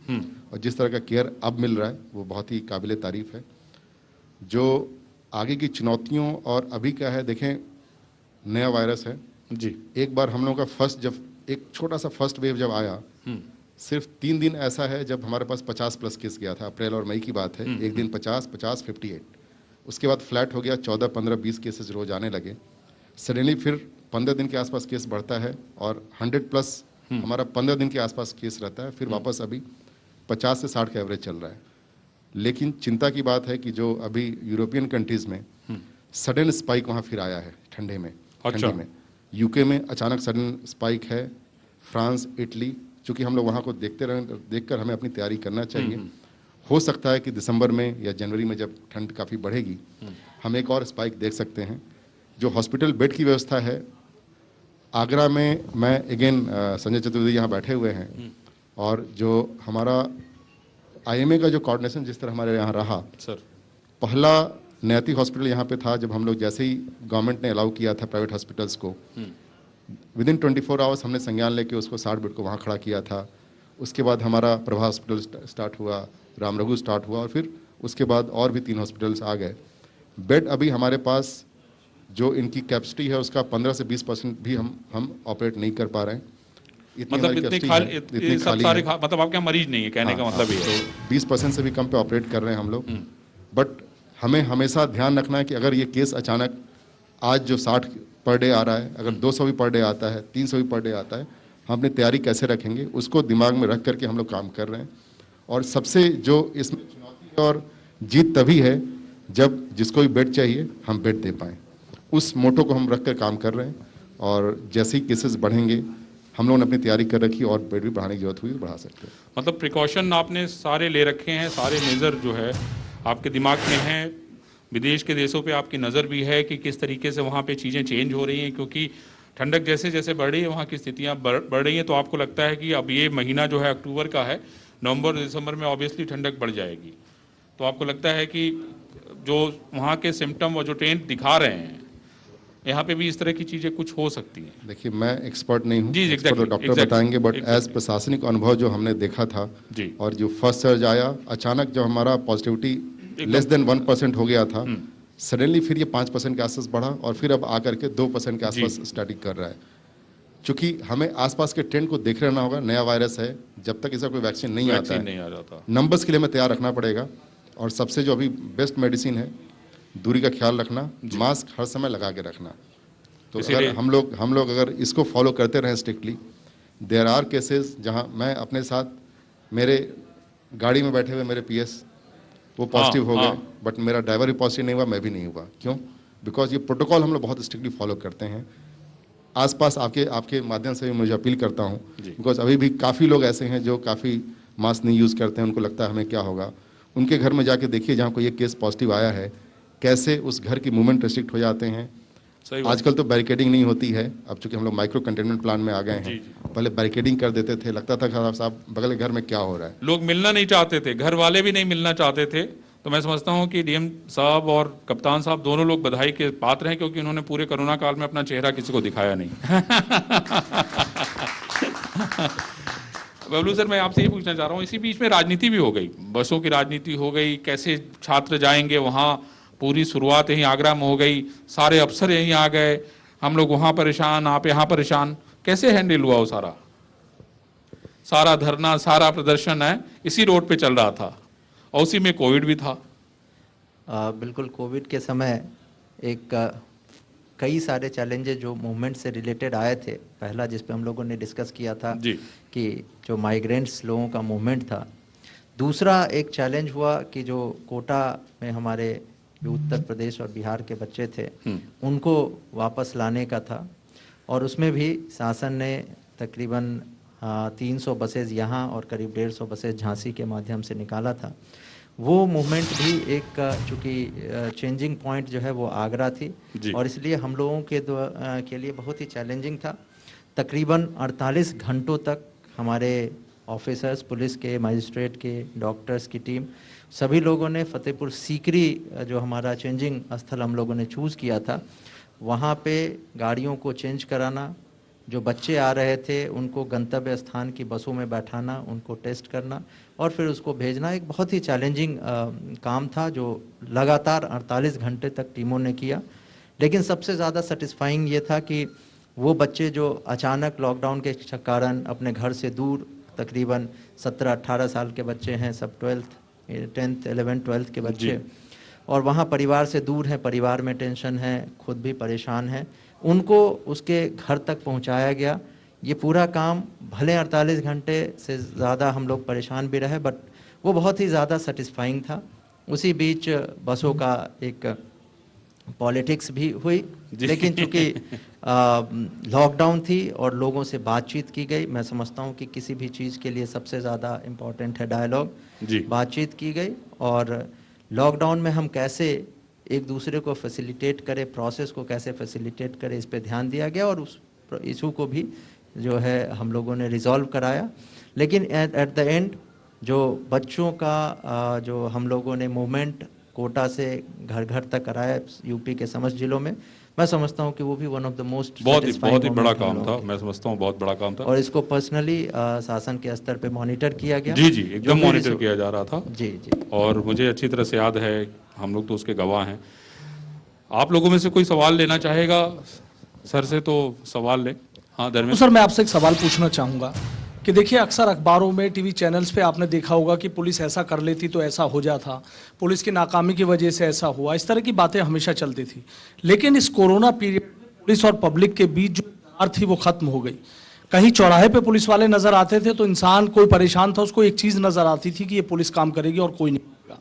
और जिस तरह का केयर अब मिल रहा है वो बहुत ही काबिले तारीफ है। जो आगे की चुनौतियों और अभी क्या है, देखें नया वायरस है जी एक बार हम लोगों का जब एक छोटा सा फर्स्ट वेव जब आया, सिर्फ 3 दिन ऐसा है जब हमारे पास 50+ केस गया था, अप्रैल और मई की बात है। एक दिन 50, 58, उसके बाद फ्लैट हो गया, 14, 15, 20 केसेस रोज आने लगे। सडनली फिर 15 दिन के आसपास केस बढ़ता है और 100+ हमारा 15 दिन के आसपास केस रहता है, फिर वापस अभी 50 से 60 का एवरेज चल रहा है। लेकिन चिंता की बात है कि जो अभी यूरोपियन कंट्रीज में सडन स्पाइक वहाँ फिर आया है ठंडी में। यूके में अचानक सडन स्पाइक है, फ्रांस, इटली, चूंकि हम लोग वहाँ को देखकर हमें अपनी तैयारी करना चाहिए। हो सकता है कि दिसंबर में या जनवरी में जब ठंड काफ़ी बढ़ेगी हम एक और स्पाइक देख सकते हैं। जो हॉस्पिटल बेड की व्यवस्था है आगरा में, मैं अगेन संजय चतुर्वेदी यहाँ बैठे हुए हैं, और जो हमारा आईएमए का जो कोऑर्डिनेशन जिस तरह हमारे यहाँ रहा, सर, पहला नैती हॉस्पिटल यहाँ पे था जब हम लोग जैसे ही गवर्नमेंट ने अलाउ किया था प्राइवेट हॉस्पिटल्स को, विदिन 24 आवर्स हमने संज्ञान लेके उसको 60 बेड को वहाँ खड़ा किया था। उसके बाद हमारा प्रभा हॉस्पिटल स्टार्ट हुआ, राम रघु स्टार्ट हुआ, और फिर उसके बाद और भी 3 हॉस्पिटल्स आ गए। बेड अभी हमारे पास जो इनकी कैपेसिटी है उसका 15 से 20% भी हम ऑपरेट नहीं कर पा रहे हैं। मतलब इतने खाली, सब सारे मतलब आपके यहाँ मरीज नहीं है, कहने का मतलब ये है। तो 20% से भी कम पे ऑपरेट कर रहे हैं हम लोग। बट हमें हमेशा ध्यान रखना है कि अगर ये केस अचानक आज जो 60 पर डे आ रहा है, अगर 200 भी पर डे आता है, 300 भी पर डे आता है, हम अपनी तैयारी कैसे रखेंगे उसको दिमाग में रख करके हम लोग काम कर रहे हैं। और सबसे जो इसमें चुनौती और जीत तभी है जब जिसको भी बेड चाहिए हम बेड दे पाएँ। उस मोटो को हम रख कर काम कर रहे हैं, और जैसे ही केसेस बढ़ेंगे हम लोगों ने अपनी तैयारी कर रखी, और बेड भी बढ़ाने की जरूरत हुई तो बढ़ा सकते हैं। मतलब प्रिकॉशन आपने सारे ले रखे हैं, सारे मेजर जो है आपके दिमाग में हैं। विदेश के देशों पे आपकी नज़र भी है कि किस तरीके से वहाँ पे चीज़ें चेंज हो रही हैं, क्योंकि ठंडक जैसे जैसे बढ़ रही है वहाँ की स्थितियाँ बढ़ रही हैं। तो आपको लगता है कि अब ये महीना जो है अक्टूबर का है, नवंबर दिसंबर में ऑब्वियसली ठंडक बढ़ जाएगी, तो आपको लगता है कि जो वहाँ के सिम्टम और जो ट्रेंड दिखा रहे हैं यहाँ पे भी इस तरह की चीज़ें कुछ हो सकती हैं? देखिए मैं एक्सपर्ट नहीं हूँ, जी, exactly, डॉक्टर बताएंगे, बट एज प्रशासनिक अनुभव जो हमने देखा था जी, और जो फर्स्ट सर्ज आया अचानक, जब हमारा पॉजिटिविटी लेस देन 1% हो गया था, सडनली फिर ये 5% के आसपास बढ़ा, और फिर अब आकर के 2% के आसपास स्टैटिक कर रहा है। चूंकि हमें आसपास के ट्रेंड को देख रहना होगा, नया वायरस है, जब तक इसका कोई वैक्सीन नहीं आता है, नंबर्स के लिए हमें तैयार रखना पड़ेगा। और सबसे जो अभी बेस्ट मेडिसिन है, दूरी का ख्याल रखना, मास्क हर समय लगा के रखना। तो अगर हम लोग अगर इसको फॉलो करते रहें स्ट्रिक्टली, देयर आर केसेस जहां मैं अपने साथ, मेरे गाड़ी में बैठे हुए मेरे पीएस वो पॉजिटिव हो गए, बट मेरा ड्राइवर भी पॉजिटिव नहीं हुआ, मैं भी नहीं हुआ। क्यों? बिकॉज ये प्रोटोकॉल हम लोग बहुत स्ट्रिक्टली फॉलो करते हैं। आसपास आपके माध्यम से भी मुझे अपील करता हूँ, बिकॉज अभी भी काफ़ी लोग ऐसे हैं जो काफ़ी मास्क नहीं यूज़ करते हैं, उनको लगता है हमें क्या होगा। उनके घर में जाके देखिए जहाँ कोई ये केस पॉजिटिव आया है, कैसे उस घर की मूवमेंट रिस्ट्रिक्ट हो जाते हैं। आजकल तो बैरिकेडिंग नहीं होती है, अब चूंकि हम लोग माइक्रो कंटेनमेंट प्लान में आ गए हैं। पहले बैरिकेडिंग कर देते थे, लगता था साहब बगल के घर में क्या हो रहा है। लोग मिलना नहीं चाहते थे, घर वाले भी नहीं मिलना चाहते थे, तो मैं समझता हूं कि डीएम साहब और कप्तान साहब दोनों लोग बधाई के पात्र हैं, क्योंकि उन्होंने पूरे कोरोना काल में अपना चेहरा किसी को दिखाया नहीं। बबलू सर, मैं आपसे ये पूछना चाह रहा हूँ, इसी बीच में राजनीति भी हो गई, बसों की राजनीति हो गई, कैसे छात्र जाएंगे वहाँ, पूरी शुरुआत यहीं आगरा में हो गई, सारे अफसर यहीं आ गए, हम लोग वहाँ परेशान, आप यहाँ परेशान, कैसे हैंडल हुआ वो सारा धरना, सारा प्रदर्शन है इसी रोड पे चल रहा था, और उसी में कोविड भी था। बिल्कुल, कोविड के समय कई सारे चैलेंजेस जो मूवमेंट से रिलेटेड आए थे। पहला जिस पे हम लोगों ने डिस्कस किया था जी। कि जो माइग्रेंट्स लोगों का मूवमेंट था। दूसरा एक चैलेंज हुआ कि जो कोटा में हमारे उत्तर प्रदेश और बिहार के बच्चे थे उनको वापस लाने का था, और उसमें भी शासन ने तकरीबन 300 बसेज यहाँ और करीब 150 बसेज झांसी के माध्यम से निकाला था। वो मूवमेंट भी एक चूँकि चेंजिंग पॉइंट जो है वो आगरा थी, और इसलिए हम लोगों के लिए बहुत ही चैलेंजिंग था। तकरीबन 48 घंटों तक हमारे ऑफिसर्स, पुलिस के, मजिस्ट्रेट के, डॉक्टर्स की टीम, सभी लोगों ने फतेहपुर सीकरी जो हमारा चेंजिंग स्थल हम लोगों ने चूज़ किया था, वहाँ पे गाड़ियों को चेंज कराना, जो बच्चे आ रहे थे उनको गंतव्य स्थान की बसों में बैठाना, उनको टेस्ट करना और फिर उसको भेजना, एक बहुत ही चैलेंजिंग काम था जो लगातार 48 घंटे तक टीमों ने किया। लेकिन सबसे ज़्यादा सेटिस्फाइंग ये था कि वो बच्चे जो अचानक लॉकडाउन के कारण अपने घर से दूर, तकरीबन 17-18 साल के बच्चे हैं, सब 10th 11th 12th के बच्चे, और वहाँ परिवार से दूर हैं, परिवार में टेंशन है, खुद भी परेशान हैं, उनको उसके घर तक पहुँचाया गया। ये पूरा काम भले 48 घंटे से ज़्यादा हम लोग परेशान भी रहे, बट वो बहुत ही ज़्यादा सेटिस्फाइंग था। उसी बीच बसों का एक पॉलिटिक्स भी हुई, लेकिन चूँकि लॉकडाउन थी और लोगों से बातचीत की गई, मैं समझता हूँ कि किसी भी चीज़ के लिए सबसे ज़्यादा इम्पोर्टेंट है डायलॉग। बातचीत की गई और लॉकडाउन में हम कैसे एक दूसरे को फैसिलिटेट करें, प्रोसेस को कैसे फैसिलिटेट करें, इस पे ध्यान दिया गया और उस इशू को भी जो है हम लोगों ने रिजॉल्व कराया। लेकिन एट द एंड जो बच्चों का जो हम लोगों ने मूवमेंट कोटा से घर घर तक कराया यूपी के समस्त जिलों में, मैं समझता हूं कि वो भी वन ऑफ द मोस्ट बहुत ही बड़ा काम था। मैं समझता हूं बहुत बड़ा काम था, और इसको पर्सनली शासन के स्तर पे मॉनिटर किया गया। जी एकदम मॉनिटर किया जा रहा था। जी। और मुझे अच्छी तरह से याद है, हम लोग तो उसके गवाह हैं। आप लोगों में से कोई सवाल लेना चाहेगा सर से तो सवाल ले। हाँ धर्मेंद्र सर, मैं आपसे एक सवाल पूछना चाहूँगा कि देखिए, अक्सर अखबारों में, टीवी चैनल्स पे आपने देखा होगा कि पुलिस ऐसा कर लेती तो ऐसा हो जाता, पुलिस की नाकामी की वजह से ऐसा हुआ, इस तरह की बातें हमेशा चलती थी। लेकिन इस कोरोना पीरियड में पुलिस और पब्लिक के बीच जो दरार थी वो खत्म हो गई। कहीं चौराहे पे पुलिस वाले नजर आते थे तो इंसान कोई परेशान था, उसको एक चीज़ नजर आती थी कि ये पुलिस काम करेगी और कोई नहीं करेगा।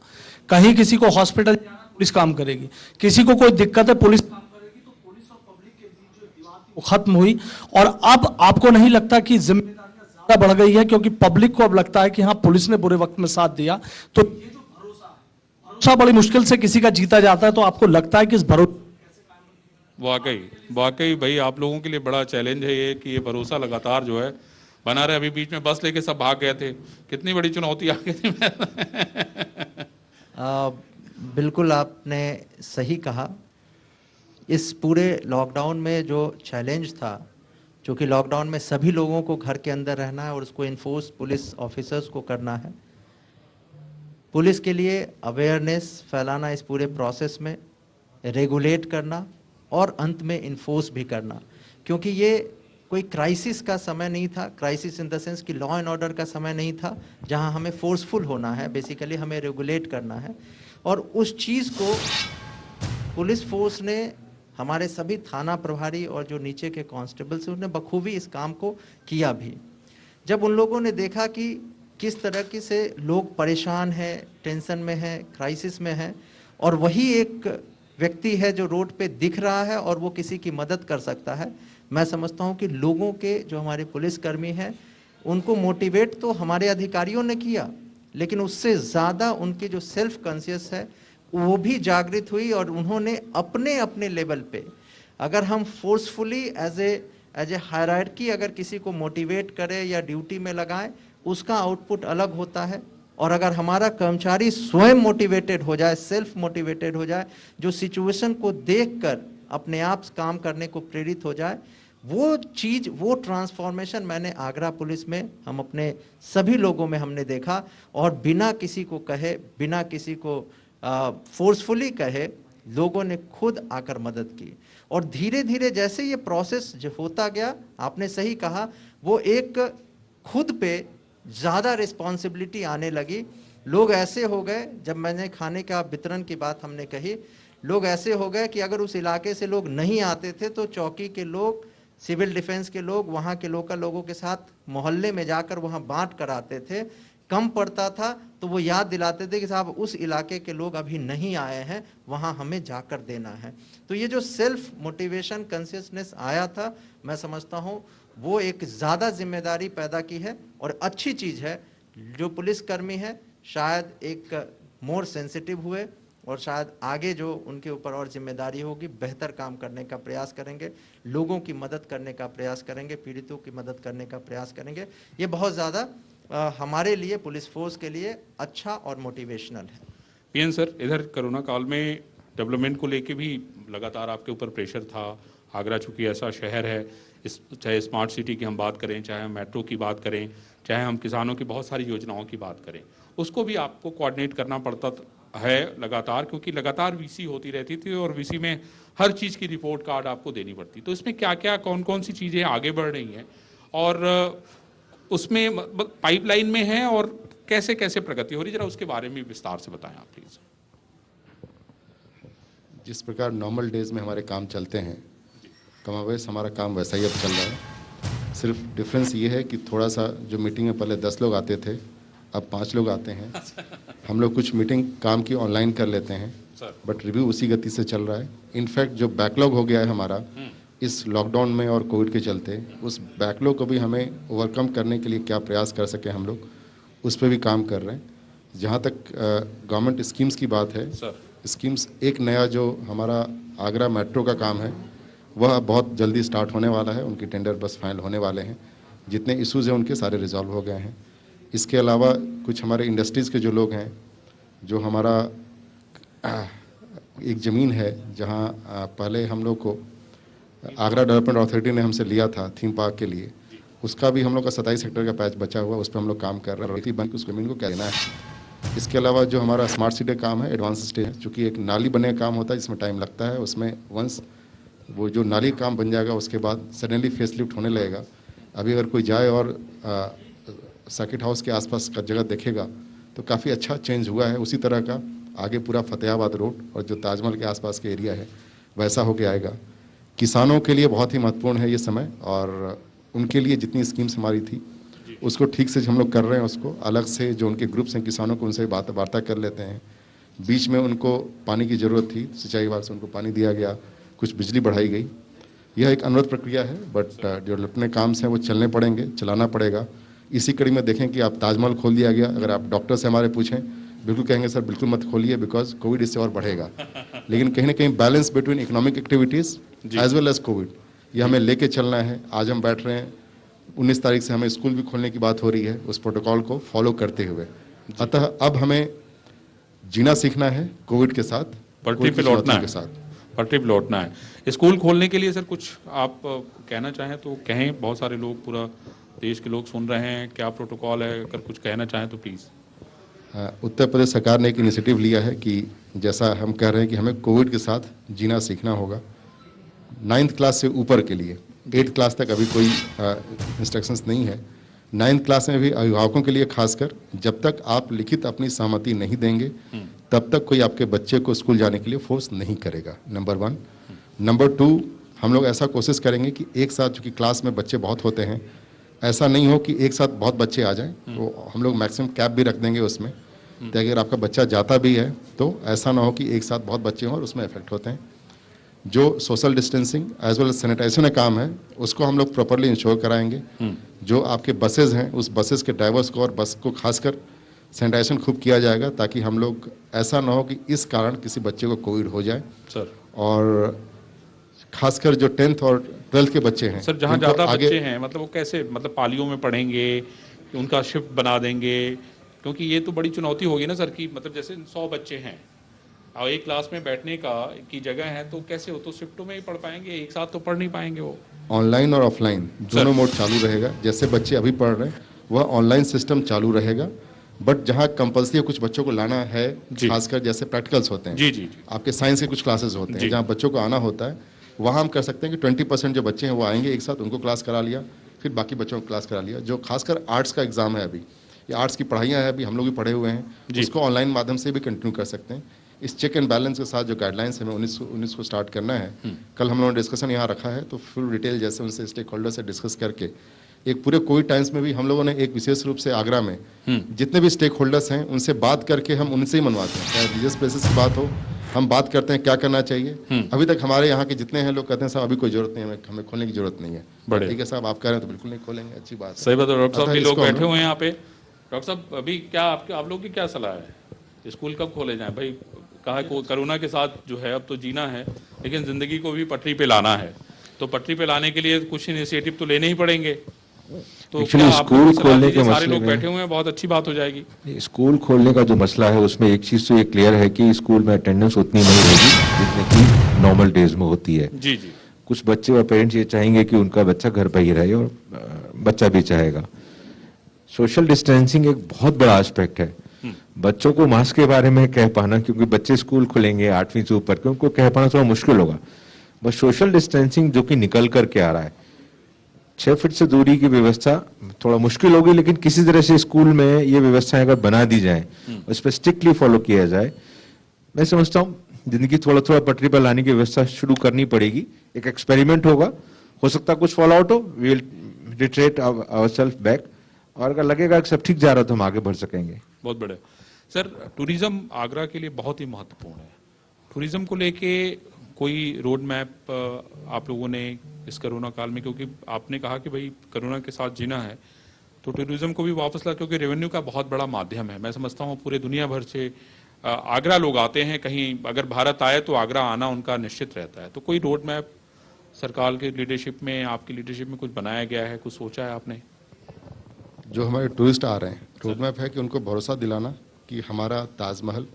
कहीं किसी को हॉस्पिटल जाना, पुलिस काम करेगी, किसी को कोई दिक्कत है, पुलिस काम करेगी। तो पुलिस और पब्लिक के बीच जो दीवार थी वो खत्म हुई। और अब आपको नहीं लगता कि जिम्मेदारियां ज्यादा बढ़ गई है, क्योंकि पब्लिक को अब लगता है कि हाँ, पुलिस ने बुरे वक्त में साथ दिया, तो ये जो भरोसा है, भरोसा बड़ी मुश्किल से किसी का जीता जाता है, तो आपको लगता है कि इस भरोसे वाकई भाई आप लोगों के लिए बड़ा चैलेंज है ये कि ये भरोसा लगातार जो है बना रहे। अभी बीच में बस लेके सब भाग गए थे, कितनी बड़ी चुनौती आ गई थी। बिल्कुल आपने सही कहा। इस पूरे लॉकडाउन में जो चैलेंज था, क्योंकि लॉकडाउन में सभी लोगों को घर के अंदर रहना है और उसको इन्फोर्स पुलिस ऑफिसर्स को करना है। पुलिस के लिए अवेयरनेस फैलाना इस पूरे प्रोसेस में, रेगुलेट करना और अंत में इन्फोर्स भी करना, क्योंकि ये कोई क्राइसिस का समय नहीं था। क्राइसिस इन द सेंस कि लॉ एंड ऑर्डर का समय नहीं था जहां हमें फोर्सफुल होना है, बेसिकली हमें रेगुलेट करना है। और उस चीज़ को पुलिस फोर्स ने, हमारे सभी थाना प्रभारी और जो नीचे के कांस्टेबल्स उन्होंने बखूबी इस काम को किया भी। जब उन लोगों ने देखा कि किस तरह की से लोग परेशान हैं, टेंशन में हैं, क्राइसिस में हैं, और वही एक व्यक्ति है जो रोड पे दिख रहा है और वो किसी की मदद कर सकता है, मैं समझता हूँ कि लोगों के जो हमारे पुलिसकर्मी हैं उनको मोटिवेट तो हमारे अधिकारियों ने किया, लेकिन उससे ज़्यादा उनकी जो सेल्फ कॉन्शियस है वो भी जागृत हुई। और उन्होंने अपने अपने लेवल पे, अगर हम फोर्सफुली एज ए हायरार्की अगर किसी को मोटिवेट करें या ड्यूटी में लगाएं, उसका आउटपुट अलग होता है। और अगर हमारा कर्मचारी स्वयं मोटिवेटेड हो जाए, सेल्फ मोटिवेटेड हो जाए, जो सिचुएशन को देखकर अपने आप काम करने को प्रेरित हो जाए, वो चीज, वो ट्रांसफॉर्मेशन मैंने आगरा पुलिस में, हम अपने सभी लोगों में हमने देखा। और बिना किसी को कहे, बिना किसी को फोर्सफुली कहे, लोगों ने खुद आकर मदद की। और धीरे धीरे जैसे ये प्रोसेस जो होता गया, आपने सही कहा, वो एक खुद पे ज़्यादा रिस्पॉन्सिबिलिटी आने लगी। लोग ऐसे हो गए, जब मैंने खाने का वितरण की बात हमने कही, लोग ऐसे हो गए कि अगर उस इलाके से लोग नहीं आते थे तो चौकी के लोग, सिविल डिफेंस के लोग, वहाँ के लोकल लोगों के साथ मोहल्ले में जाकर वहाँ बांट कर आते थे। कम पड़ता था तो वो याद दिलाते थे कि साहब उस इलाके के लोग अभी नहीं आए हैं, वहाँ हमें जाकर देना है। तो ये जो सेल्फ मोटिवेशन कॉन्शियसनेस आया था, मैं समझता हूँ वो एक ज़्यादा जिम्मेदारी पैदा की है और अच्छी चीज़ है। जो पुलिसकर्मी है शायद एक मोर सेंसिटिव हुए और शायद आगे जो उनके ऊपर और जिम्मेदारी होगी, बेहतर काम करने का प्रयास करेंगे, लोगों की मदद करने का प्रयास करेंगे, पीड़ितों की मदद करने का प्रयास करेंगे। ये बहुत ज़्यादा हमारे लिए, पुलिस फोर्स के लिए अच्छा और मोटिवेशनल है। पीएन सर, इधर कोरोना काल में डेवलपमेंट को लेके भी लगातार आपके ऊपर प्रेशर था। आगरा चूँकि ऐसा शहर है, चाहे स्मार्ट सिटी की हम बात करें, चाहे हम मेट्रो की बात करें, चाहे हम किसानों की बहुत सारी योजनाओं की बात करें, उसको भी आपको कोऑर्डिनेट करना पड़ता है लगातार, क्योंकि लगातार वीसी होती रहती थी और वीसी में हर चीज़ की रिपोर्ट कार्ड आपको देनी पड़ती। तो इसमें क्या क्या, कौन कौन सी चीज़ें आगे बढ़ रही हैं और उसमें पाइपलाइन में है और कैसे कैसे प्रगति हो रही है, जरा उसके बारे में विस्तार से बताएं आप प्लीज़। जिस प्रकार नॉर्मल डेज में हमारे काम चलते हैं, कमावेश हमारा काम वैसा ही अब चल रहा है। सिर्फ डिफरेंस ये है कि थोड़ा सा, जो मीटिंग में पहले 10 लोग आते थे, अब 5 लोग आते हैं। हम लोग कुछ मीटिंग काम की ऑनलाइन कर लेते हैं, बट रिव्यू उसी गति से चल रहा है। इनफैक्ट जो बैकलॉग हो गया है हमारा इस लॉकडाउन में और कोविड के चलते, उस बैकलॉग को भी हमें ओवरकम करने के लिए क्या प्रयास कर सके हम लोग, उस पर भी काम कर रहे हैं। जहाँ तक गवर्नमेंट स्कीम्स की बात है, स्कीम्स एक नया जो हमारा आगरा मेट्रो का काम है वह बहुत जल्दी स्टार्ट होने वाला है। उनकी टेंडर बस फाइनल होने वाले हैं। जितने इश्यूज़ हैं उनके सारे रिजॉल्व हो गए हैं। इसके अलावा कुछ हमारे इंडस्ट्रीज़ के जो लोग हैं, जो हमारा एक ज़मीन है जहां पहले हम लोग को आगरा डेवलपमेंट अथॉरिटी ने हमसे लिया था थीम पार्क के लिए, उसका भी हम लोग का 27 हेक्टेयर का पैच बचा हुआ, उस पर हम लोग काम कर रहे हैं। बैंक उस ज़मीन को क्या देना है। इसके अलावा जो हमारा स्मार्ट सिटी काम है, एडवांस स्टेज है, चूँकि एक नाली बनने का काम होता है जिसमें टाइम लगता है। उसमें वंस वो जो नाली काम बन जाएगा उसके बाद सडनली फेस लिफ्ट होने लगेगा। अभी अगर कोई जाए और सर्किट हाउस के आसपास का जगह देखेगा तो काफ़ी अच्छा चेंज हुआ है। उसी तरह का आगे पूरा फतेहाबाद रोड और जो ताजमहल के आसपास के एरिया है वैसा होके आएगा। किसानों के लिए बहुत ही महत्वपूर्ण है ये समय, और उनके लिए जितनी स्कीम्स हमारी थी उसको ठीक से हम लोग कर रहे हैं। उसको अलग से जो उनके ग्रुप्स हैं किसानों को, उनसे वार्ता कर लेते हैं। बीच में उनको पानी की ज़रूरत थी, सिंचाई विभाग से उनको पानी दिया गया, कुछ बिजली बढ़ाई गई। यह एक अनुरोध प्रक्रिया है, बट जो अपने काम से वो चलने पड़ेंगे, चलाना पड़ेगा। इसी कड़ी में देखें कि आप ताजमहल खोल दिया गया, अगर आप डॉक्टर से हमारे पूछें बिल्कुल कहेंगे सर बिल्कुल मत खोलिए, बिकॉज कोविड इससे और बढ़ेगा। लेकिन कहीं ना कहीं balance between economic activities as well as covid, ये हमें लेके चलना है। आज हम बैठ रहे हैं, 19 तारीख से हमें स्कूल भी खोलने की बात हो रही है, उस प्रोटोकॉल को फॉलो करते हुए। अतः अब हमें जीना सीखना है कोविड के साथ, पटरी पे लौटना है, पटरी पे लौटना है। स्कूल खोलने के लिए सर कुछ आप कहना चाहें तो कहें, बहुत सारे लोग, पूरा देश के लोग सुन रहे हैं, क्या प्रोटोकॉल है, अगर कुछ कहना चाहें तो प्लीज़। उत्तर प्रदेश सरकार ने एक इनिशिएटिव लिया है कि जैसा हम कह रहे हैं कि हमें कोविड के साथ जीना सीखना होगा। 9th क्लास से ऊपर के लिए, 8th क्लास तक अभी कोई इंस्ट्रक्शंस नहीं है। 9th क्लास में भी अभिभावकों के लिए खासकर, जब तक आप लिखित अपनी सहमति नहीं देंगे तब तक कोई आपके बच्चे को स्कूल जाने के लिए फोर्स नहीं करेगा, नंबर 1। नंबर 2, हम लोग ऐसा कोशिश करेंगे कि एक साथ, चूँकि क्लास में बच्चे बहुत होते हैं, ऐसा नहीं हो कि एक साथ बहुत बच्चे आ जाएं, तो हम लोग मैक्सिमम कैप भी रख देंगे उसमें, तो अगर आपका बच्चा जाता भी है तो ऐसा ना हो कि एक साथ बहुत बच्चे हों और उसमें इफेक्ट होते हैं। जो social distancing as well as sanitization का काम है उसको हम लोग प्रॉपरली इंश्योर कराएंगे। जो आपके बसेज हैं उस बसेस के ड्राइवर्स को और बस को खासकर सैनिटाइजेशन खूब किया जाएगा, ताकि हम लोग ऐसा ना हो कि इस कारण किसी बच्चे को कोविड हो जाए सर। और खासकर जो 10th और 12th के बच्चे हैं सर, जहाँ ज़्यादा बच्चे हैं, मतलब वो कैसे, मतलब पालियों में पढ़ेंगे, उनका शिफ्ट बना देंगे, क्योंकि ये तो बड़ी चुनौती होगी ना सर कि मतलब जैसे 100 बच्चे हैं और एक क्लास में बैठने की जगह है तो कैसे हो, तो शिफ्टों में ही पढ़ पाएंगे, एक साथ तो पढ़ नहीं पाएंगे वो। ऑनलाइन और ऑफलाइन दोनों मोड चालू रहेगा। जैसे बच्चे अभी पढ़ रहे हैं वह ऑनलाइन सिस्टम चालू रहेगा, बट जहाँ कंपल्सरी कुछ बच्चों को लाना है, खासकर जैसे प्रैक्टिकल्स होते हैं, जी। आपके साइंस के कुछ क्लासेस होते हैं जहाँ बच्चों को आना होता है, वहाँ हम कर सकते हैं कि 20% जो बच्चे हैं वो आएंगे एक साथ, उनको क्लास करा लिया, फिर बाकी बच्चों को क्लास करा लिया। जो खासकर आर्ट्स का एग्जाम है, अभी ये आर्ट्स की पढ़ाइयाँ हैं, अभी हम लोग भी पढ़े हुए हैं, इसको ऑनलाइन माध्यम से भी कंटिन्यू कर सकते हैं। इस चेक एंड बैलेंस के साथ जो गाइडलाइंस हमें 19 को स्टार्ट करना है, कल हम लोगों ने डिस्कशन यहाँ रखा है, तो फुल डिटेल जैसे उनसे स्टेक होल्डर से डिस्कस करके एक पूरे कोविड टाइम्स में भी हम लोगों ने एक विशेष रूप से आगरा में जितने भी स्टेक होल्डर्स हैं उनसे बात करके हम उनसे ही मनवाते हैं। चाहे रिलीजियस प्लेसेस की बात हो, हम बात करते हैं क्या करना चाहिए। अभी तक हमारे यहाँ के जितने हैं लोग कहते हैं साहब अभी कोई जरूरत नहीं है, हमें खोलने की जरूरत नहीं है। ठीक है साहब, आप कह रहे हैं तो बिल्कुल नहीं खोलेंगे, अच्छी बात है। सही बात है। डॉक्टर साहब भी लोग इसको हम बैठे हुए हैं यहाँ पे। डॉक्टर साहब अभी क्या आप लोग की क्या सलाह है, स्कूल कब खोले जाएं भाई? कहा कोरोना के साथ जो है अब तो जीना है, लेकिन जिंदगी को भी पटरी पे लाना है, तो पटरी पे लाने के लिए कुछ इनिशिएटिव तो लेने ही पड़ेंगे। तो क्या आप स्कूल खोलने के सारे मसले लोग में बैठे हुए हैं, बहुत अच्छी बात हो जाएगी। स्कूल खोलने का जो मसला है उसमें एक चीज तो ये क्लियर है कि स्कूल में अटेंडेंस उतनी नहीं होगी जितने की नॉर्मल डेज में होती है। जी। कुछ बच्चे और पेरेंट्स ये चाहेंगे कि उनका बच्चा घर पर ही रहे और बच्चा भी चाहेगा। सोशल डिस्टेंसिंग एक बहुत बड़ा एस्पेक्ट है। बच्चों को मास्क के बारे में कह पाना, क्योंकि बच्चे स्कूल खुलेंगे 8वीं से ऊपर के, उनको कह पाना थोड़ा मुश्किल होगा, बस सोशल डिस्टेंसिंग जो कि निकल करके आ रहा है, 6 फीट से दूरी की व्यवस्था थोड़ा मुश्किल होगी, लेकिन किसी तरह से स्कूल में ये व्यवस्थाएं अगर बना दी जाए, उस पर स्ट्रिक्टली फॉलो किया जाए, मैं समझता हूँ जिंदगी थोड़ा थोड़ा पटरी पर लाने की व्यवस्था शुरू करनी पड़ेगी। एक एक्सपेरिमेंट होगा, हो सकता है कुछ फॉलो आउट हो, we will retreat ourself back, और अगर लगेगा कि सब ठीक जा रहा है तो हम आगे बढ़ सकेंगे। बहुत बढ़िया सर। टूरिज्म आगरा के लिए बहुत ही महत्वपूर्ण है। टूरिज्म को लेके कोई रोड मैप आप लोगों ने इस कोरोना काल में, क्योंकि आपने कहा कि भाई कोरोना के साथ जीना है, तो टूरिज्म को भी वापस ला, क्योंकि रेवेन्यू का बहुत बड़ा माध्यम है। मैं समझता हूँ पूरे दुनिया भर से आगरा लोग आते हैं, कहीं अगर भारत आए तो आगरा आना उनका निश्चित रहता है। तो कोई रोड मैप सरकार के लीडरशिप में, आपकी लीडरशिप में कुछ बनाया गया है, कुछ सोचा है आपने? जो हमारे टूरिस्ट आ रहे हैं, रोड मैप है कि उनको भरोसा दिलाना कि हमारा ताजमहल,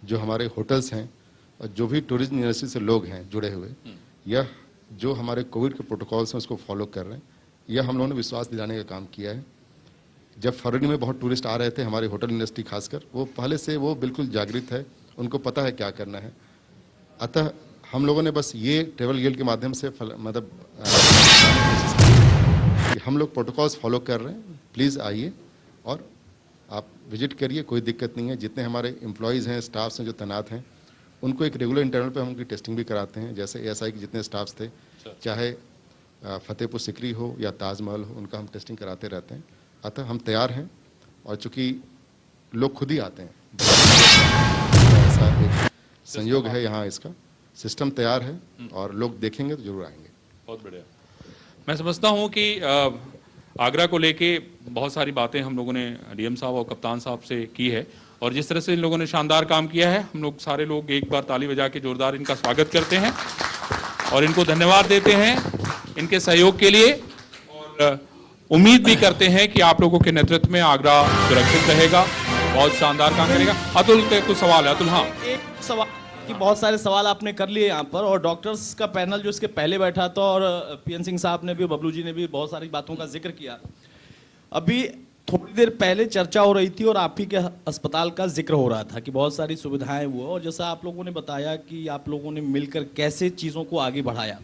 जो हमारे होटल्स हैं और जो भी टूरिज्म इंडस्ट्री से लोग हैं जुड़े हुए, यह जो हमारे कोविड के प्रोटोकॉल्स हैं उसको फॉलो कर रहे हैं, यह हम लोगों ने विश्वास दिलाने का काम किया है। जब फरवरी में बहुत टूरिस्ट आ रहे थे, हमारी होटल इंडस्ट्री खासकर, वो पहले से वो बिल्कुल जागृत है, उनको पता है क्या करना है। अतः हम लोगों ने बस ये ट्रेवल गिल्ड के माध्यम से मतलब कि हम लोग प्रोटोकॉल्स फॉलो कर रहे हैं, प्लीज़ आइए और आप विजिट करिए, कोई दिक्कत नहीं है। जितने हमारे एम्प्लॉयज़ हैं, स्टाफ्स हैं जो तैनात हैं, उनको एक रेगुलर इंटरवल पे हम उनकी टेस्टिंग भी कराते हैं। जैसे ASI के जितने स्टाफ्स थे, चाहे फतेहपुर सिकरी हो या ताजमहल हो, उनका हम टेस्टिंग कराते रहते हैं। अतः हम तैयार हैं, और चूँकि लोग खुद ही आते हैं, ऐसा एक संयोग है यहाँ, इसका सिस्टम तैयार है और लोग देखेंगे तो जरूर आएंगे। बहुत बढ़िया। मैं समझता हूँ कि आगरा को लेके बहुत सारी बातें हम लोगों ने DM साहब और कप्तान साहब से की है, और जिस तरह से इन लोगों ने शानदार काम किया है, हम लोग सारे लोग एक बार ताली बजा के जोरदार इनका स्वागत करते हैं और इनको धन्यवाद देते हैं इनके सहयोग के लिए, और उम्मीद भी करते हैं कि आप लोगों के नेतृत्व में आगरा सुरक्षित रहेगा, बहुत शानदार काम करेगा। अतुल के कुछ सवाल है? अतुल। हाँ, एक सवाल कि बहुत सारे सवाल आपने कर लिए यहाँ पर, और डॉक्टर्स का पैनल जो इसके पहले बैठा था, और PN सिंह साहब ने भी, बबलू जी ने भी बहुत सारी बातों का जिक्र किया। अभी थोड़ी देर पहले चर्चा हो रही थी और आप ही के अस्पताल का जिक्र हो रहा था कि बहुत सारी सुविधाएं हुआ, और जैसा आप लोगों ने बताया कि आप लोगों ने मिलकर कैसे चीज़ों को आगे बढ़ाया।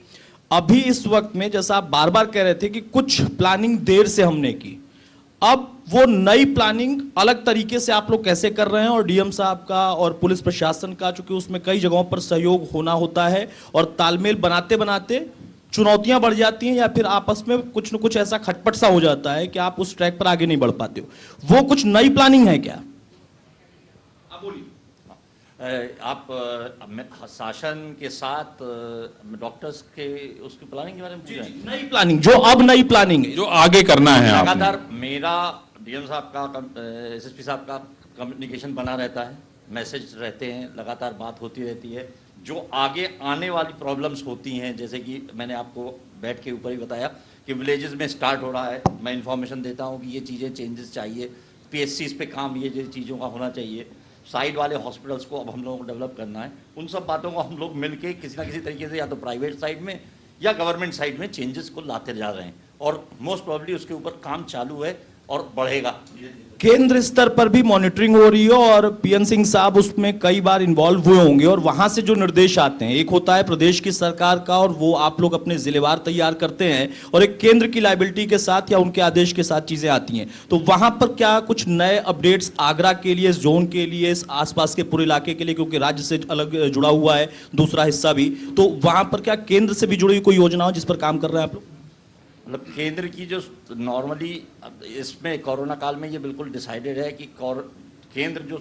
अभी इस वक्त में जैसा आप बार बार कह रहे थे कि कुछ प्लानिंग देर से हमने की, अब वो नई प्लानिंग अलग तरीके से आप लोग कैसे कर रहे हैं, और DM साहब का और पुलिस प्रशासन का, चूंकि उसमें कई जगहों पर सहयोग होना होता है, और तालमेल बनाते बनाते चुनौतियां बढ़ जाती हैं, या फिर आपस में कुछ न कुछ ऐसा खटपट सा हो जाता है कि आप उस ट्रैक पर आगे नहीं बढ़ पाते हो, वो कुछ नई प्लानिंग है क्या? आप बोलिए। आप शासन के साथ डॉक्टर्स के उसकी प्लानिंग के बारे में पूछ रहे हैं? नई प्लानिंग, जो अब नई प्लानिंग है, जो आगे करना है। लगातार मेरा DM साहब का, SSP साहब का कम्युनिकेशन बना रहता है, मैसेज रहते हैं, लगातार बात होती रहती है। जो आगे आने वाली प्रॉब्लम्स होती हैं, जैसे कि मैंने आपको बैठ के ऊपर ही बताया कि विलेजेस में स्टार्ट हो रहा है, मैं इन्फॉर्मेशन देता हूँ कि ये चीज़ें चेंजेस चाहिए, PSCs पे काम ये जो चीज़ों का होना चाहिए, साइड वाले हॉस्पिटल्स को अब हम लोगों को डेवलप करना है। उन सब बातों को हम लोग मिलके किसी ना किसी तरीके से या तो प्राइवेट साइड में या गवर्नमेंट साइड में चेंजेस को लाते जा रहे हैं, और मोस्ट प्रोबेबली उसके ऊपर काम चालू है और बढ़ेगा। केंद्र स्तर पर भी मॉनिटरिंग हो रही है और पीएन सिंह साहब उसमें कई बार इन्वॉल्व हुए होंगे, और वहां से जो निर्देश आते हैं, एक होता है प्रदेश की सरकार का और वो आप लोग अपने जिलेवार तैयार करते हैं, और एक केंद्र की लायबिलिटी के साथ या उनके आदेश के साथ चीजें आती हैं। तो वहां पर क्या कुछ नए अपडेट्स आगरा के लिए, जोन के लिए, इस आसपास के पूरे इलाके के लिए, क्योंकि राज्य से अलग जुड़ा हुआ है दूसरा हिस्सा भी, तो वहां पर क्या केंद्र से भी जुड़ी हुई कोई योजना हो जिस पर काम कर रहे हैं आप लोग? मतलब केंद्र की जो नॉर्मली इसमें कोरोना काल में ये बिल्कुल डिसाइडेड है कि केंद्र जो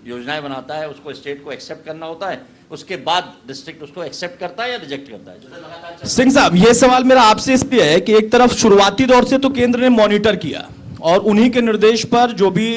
योजनाएं बनाता है उसको स्टेट को एक्सेप्ट करना होता है, उसके बाद डिस्ट्रिक्ट उसको एक्सेप्ट करता है या रिजेक्ट करता है। सिंह साहब, ये सवाल मेरा आपसे इसलिए है कि एक तरफ शुरुआती दौर से तो केंद्र ने मॉनिटर किया और उन्हीं के निर्देश पर जो भी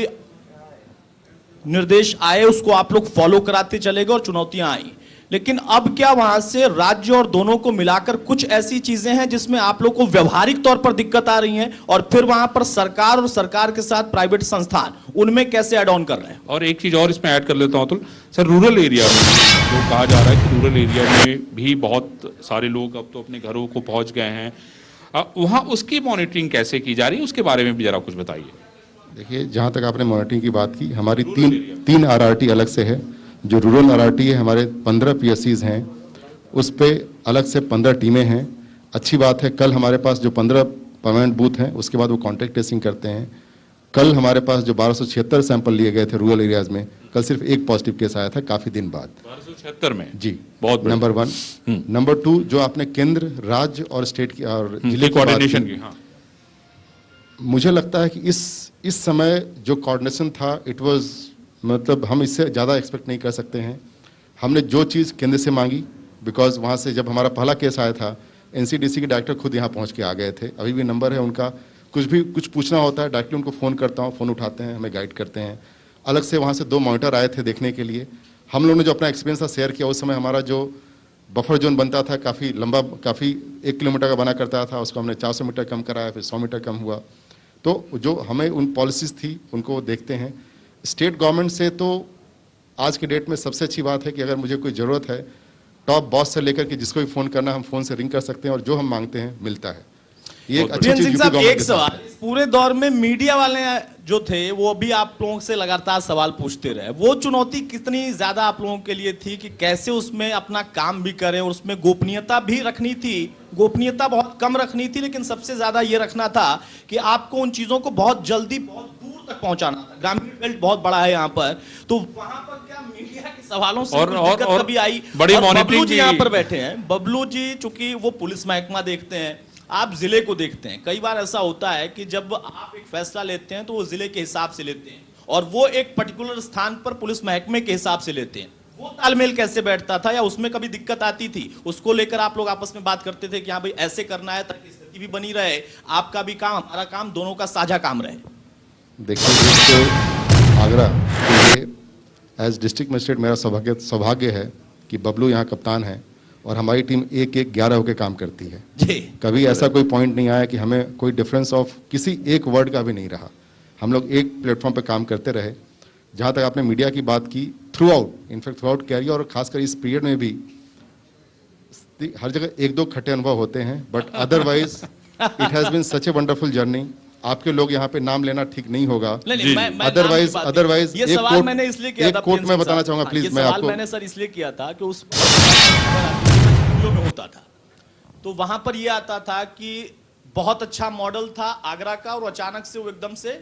निर्देश आए उसको आप लोग फॉलो कराते चले गए और चुनौतियां आई, लेकिन अब क्या वहां से राज्य और दोनों को मिलाकर कुछ ऐसी चीजें हैं जिसमें आप लोग को व्यवहारिक तौर पर दिक्कत आ रही है, और फिर वहां पर सरकार और सरकार के साथ प्राइवेट संस्थान उनमें कैसे एड ऑन कर रहे हैं? और एक चीज और इसमें ऐड कर लेता हूं अतुल सर, रूरल एरिया में जो कहा जा रहा है कि रूरल एरिया में भी बहुत सारे लोग अब तो अपने घरों को पहुंच गए हैं, वहां उसकी मॉनिटरिंग कैसे की जा रही है, उसके बारे में भी जरा कुछ बताइए। देखिए, जहाँ तक आपने मॉनिटरिंग की बात की, हमारी तीन RRT अलग से है। जो रूरल RRT है, हमारे 15 PSCs हैं, उस पे अलग से 15 टीमें हैं। अच्छी बात है, कल हमारे पास जो 15 परमानेंट बूथ हैं उसके बाद वो कॉन्टैक्ट ट्रेसिंग करते हैं। कल हमारे पास जो 1276 सैंपल लिए गए थे रूरल एरियाज में, कल सिर्फ एक पॉजिटिव केस आया था काफी दिन बाद। 1276 में जी, बहुत नंबर 1। नंबर 2, जो आपने केंद्र, राज्य और स्टेट की और जिले की बात कोऑर्डिनेशन की, की, हाँ, मुझे लगता है कि इस समय जो कोऑर्डिनेशन था, इट वाज, मतलब हम इससे ज़्यादा एक्सपेक्ट नहीं कर सकते हैं। हमने जो चीज़ केंद्र से मांगी, बिकॉज वहाँ से जब हमारा पहला केस आया था, NCDC के डायरेक्टर खुद यहाँ पहुँच के आ गए थे। अभी भी नंबर है उनका, कुछ पूछना होता है डायरेक्टली उनको फ़ोन करता हूँ, फ़ोन उठाते हैं, हमें गाइड करते हैं। अलग से वहाँ से 2 मॉनिटर आए थे देखने के लिए। हम लोगों ने जो अपना एक्सपीरियंस था शेयर किया, उस समय हमारा जो बफर जोन बनता था काफ़ी लंबा, काफ़ी 1 किलोमीटर का बना करता था, उसको हमने 400 मीटर कम कराया, फिर 100 मीटर कम हुआ। तो जो हमें उन पॉलिसीज़ थी उनको देखते हैं। स्टेट गवर्नमेंट से तो आज के डेट में सबसे अच्छी बात है कि अगर मुझे कोई ज़रूरत है, टॉप बॉस से लेकर के जिसको भी फ़ोन करना, हम फ़ोन से रिंग कर सकते हैं और जो हम मांगते हैं मिलता है। ये एक अच्छी प्रियन चीज़ सिंह यूपी साहब, गवर्नमेंट एक के साथ सवाल, इस पूरे दौर में मीडिया वाले जो थे वो भी आप लोगों से लगातार सवाल पूछते रहे। वो चुनौती कितनी ज्यादा आप लोगों के लिए थी कि कैसे उसमें अपना काम भी करें, और उसमें गोपनीयता भी रखनी थी। गोपनीयता बहुत कम रखनी थी, लेकिन सबसे ज्यादा ये रखना था कि आपको उन चीजों को बहुत जल्दी बहुत दूर तक पहुंचाना था। ग्रामीण बेल्ट बहुत बड़ा है यहाँ पर, तो वहां पर क्या मीडिया के सवालों से कोई दिक्कत कभी आई? बड़ी और मॉनिटरिंग बबलू जी की- यहाँ पर बैठे हैं। बबलू जी चूंकि वो पुलिस महकमा देखते हैं, आप जिले को देखते हैं। कई बार ऐसा होता है कि जब आप एक फैसला लेते हैं तो वो जिले के हिसाब से लेते हैं, और वो एक पर्टिकुलर स्थान पर पुलिस महकमे के हिसाब से लेते हैं। वो तालमेल कैसे बैठता था, या उसमें कभी दिक्कत आती थी? उसको लेकर आप लोग आपस में बात करते थे कि हाँ भाई ऐसे करना है ताकि स्थिति भी बनी रहे, आपका भी काम हमारा काम दोनों का साझा काम रहे? देखिए, एक तो आगरा के लिए एज डिस्ट्रिक्ट मजिस्ट्रेट मेरा सौभाग्य है कि बबलू यहाँ कप्तान है और हमारी टीम 1-1-11 होकर काम करती है। जी, कभी ऐसा कोई पॉइंट नहीं आया कि हमें कोई डिफरेंस ऑफ किसी एक वर्ड का भी नहीं रहा। हम लोग एक प्लेटफॉर्म पे काम करते रहे। जहाँ तक आपने मीडिया की बात की, थ्रू आउट कैरियर और खासकर इस पीरियड में भी हर जगह 1-2 खट्टे अनुभव होते हैं, but otherwise it has been such a wonderful journey. आपके लोग यहाँ पे नाम लेना ठीक नहीं होगा। नहीं, मैं नाम की अदरवाइज बात नहीं। अदरवाइज ये एक सवाल कोट मैंने इसलिए किया था, एक कोट प्रिंस मैं साहब। बताना चाहूंगा हाँ, प्लीज। ये मैं सवाल आपको मैंने सर इसलिए किया था कि उस स्टूडियो में होता था तो वहां पर ये आता था कि बहुत अच्छा मॉडल था आगरा का, और अचानक से वो एकदम से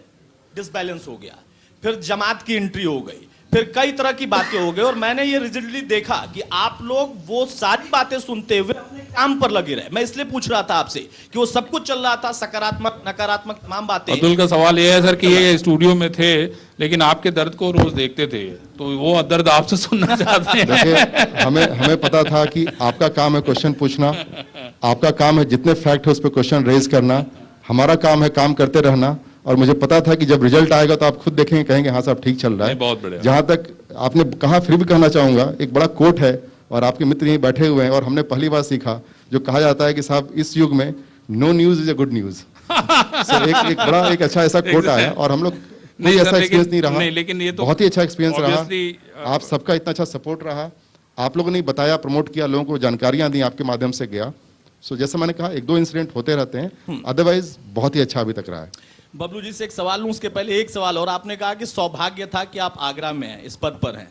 डिसबैलेंस हो गया। फिर जमात की एंट्री हो गई, फिर कई तरह की बातें हो गई, और मैंने ये रिजिडली देखा कि आप लोग वो सारी बातें सुनते हुए अपने काम पर लगे रहे। मैं इसलिए पूछ रहा था आपसे कि वो सब कुछ चल रहा था, सकारात्मक नकारात्मक तमाम बातें। अतुल का सवाल ये है सर कि ये स्टूडियो में थे लेकिन आपके दर्द को रोज देखते थे, तो वो दर्द आपसे सुनना चाहते हैं। देखिए, हमें पता था कि आपका काम है क्वेश्चन पूछना, आपका काम है जितने फैक्ट है उस पर क्वेश्चन रेज करना, हमारा काम है काम करते रहना। और मुझे पता था कि जब रिजल्ट आएगा तो आप खुद देखेंगे, कहेंगे हाँ साहब ठीक चल रहा है। बहुत बढ़िया। जहां तक आपने कहा, फिर भी कहना चाहूंगा, एक बड़ा कोट है और आपके मित्र यहीं बैठे हुए हैं, और हमने पहली बार सीखा जो कहा जाता है कि साहब इस युग में no news is a good news. एक अच्छा ऐसा कोट आया, और हम लोग कोई सर, ऐसा लेकिन- एक्सपीरियंस नहीं रहा। नहीं, लेकिन ये तो बहुत ही अच्छा एक्सपीरियंस obviously, रहा। आप सबका इतना अच्छा सपोर्ट रहा, आप लोगों ने बताया, प्रमोट किया, लोगों को जानकारियां दी, आपके माध्यम से गया। सो जैसे मैंने कहा, एक दो इंसिडेंट होते रहते हैं, अदरवाइज बहुत ही अच्छा अभी तक रहा है। बबलू जी से एक सवाल लूं, उसके पहले एक सवाल और। आपने कहा कि सौभाग्य था कि आप आगरा में हैं, इस पद पर हैं।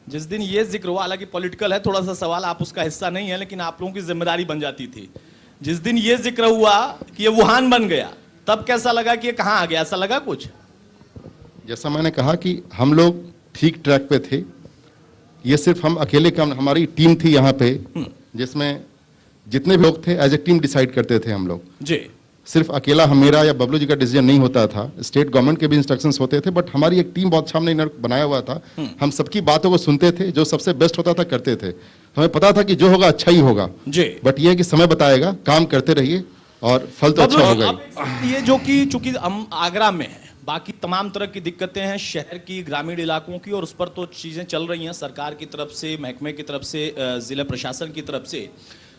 जिस दिन ये जिक्र हुआ, हालांकि पॉलिटिकल है थोड़ा सा सवाल, आप उसका हिस्सा नहीं है, लेकिन आप लोगों की जिम्मेदारी बन जाती थी। जिस दिन ये जिक्र हुआ कि ये वुहान बन गया, तब कैसा लगा कि ये कहां आ गया? ऐसा लगा कुछ? जैसा मैंने कहा कि हम लोग ठीक ट्रैक पे थे। ये सिर्फ हम अकेले काम, हमारी टीम थी यहाँ पे, जिसमें जितने भी लोग थे एज ए टीम डिसाइड करते थे हम लोग। जी। सिर्फ अकेला हम, मेरा या बबलू जी का डिसीजन नहीं होता था, स्टेट गवर्नमेंट के भी इंस्ट्रक्शंस होते थे, बट हमारी एक टीम बहुत अच्छा हमने बनाया हुआ था। हम सबकी बातों को सुनते थे, जो सबसे बेस्ट होता था करते थे। हमें पता था कि जो होगा अच्छा ही होगा जी। बट ये है कि समय बताएगा, काम करते रहिए और फल तो अच्छा होगा ही। ये जो कि चूंकि हम आगरा में हैं, बाकी तमाम तरह की दिक्कतें हैं शहर की, ग्रामीण इलाकों की, और उस पर तो चीजें चल रही हैं सरकार की तरफ से, महकमे की तरफ से, जिला प्रशासन की तरफ से।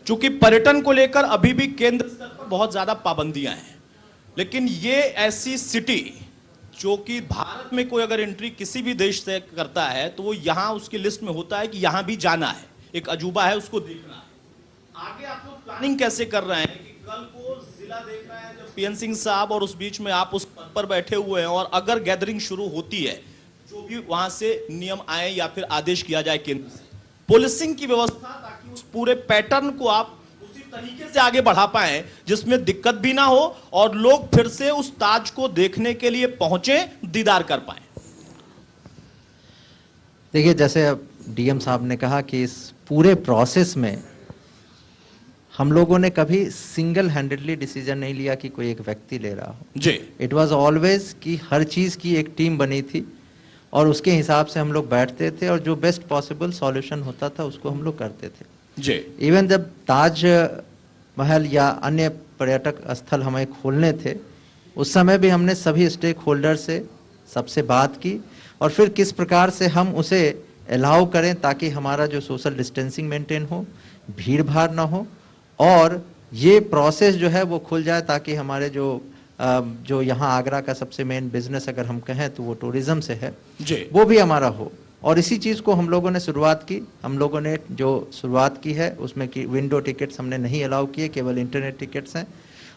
चूंकि पर्यटन को लेकर अभी भी केंद्र स्तर पर बहुत ज्यादा पाबंदियां हैं, लेकिन ये ऐसी सिटी जो कि भारत में कोई अगर एंट्री किसी भी देश से करता है तो वो यहाँ उसकी लिस्ट में होता है कि यहाँ भी जाना है, एक अजूबा है, उसको देखना है। आगे आप लोग प्लानिंग कैसे कर रहे हैं कि कल को जिला देख रहे हैं जब पीएन सिंह साहब, और उस बीच में आप उस पद पर बैठे हुए हैं, और अगर गैदरिंग शुरू होती है, जो भी वहां से नियम आए या फिर आदेश किया जाए केंद्र से, पुलिसिंग की व्यवस्था, ताकि उस पूरे पैटर्न को आप उसी तरीके से आगे बढ़ा पाए जिसमें दिक्कत भी ना हो और लोग फिर से उस ताज को देखने के लिए पहुंचे, दीदार कर पाए। देखिए, जैसे अब डीएम साहब ने कहा कि इस पूरे प्रोसेस में हम लोगों ने कभी सिंगल हैंडेडली डिसीजन नहीं लिया कि कोई एक व्यक्ति ले रहा हो जी। इट वाज ऑलवेज कि हर चीज़ की एक टीम बनी थी और उसके हिसाब से हम लोग बैठते थे और जो बेस्ट पॉसिबल सॉल्यूशन होता था उसको हम लोग करते थे। जी। इवन जब ताज महल या अन्य पर्यटक स्थल हमें खोलने थे, उस समय भी हमने सभी स्टेक होल्डर से सबसे बात की और फिर किस प्रकार से हम उसे अलाउ करें ताकि हमारा जो सोशल डिस्टेंसिंग मेंटेन हो, भीड़ भाड़ ना हो और ये प्रोसेस जो है वो खुल जाए, ताकि हमारे जो यहाँ आगरा का सबसे मेन बिजनेस अगर हम कहें तो वो टूरिज्म से है जी। वो भी हमारा हो। और इसी चीज़ को हम लोगों ने शुरुआत की। हम लोगों ने जो शुरुआत की है उसमें कि विंडो टिकट्स हमने नहीं अलाउ किए, केवल इंटरनेट टिकट्स हैं।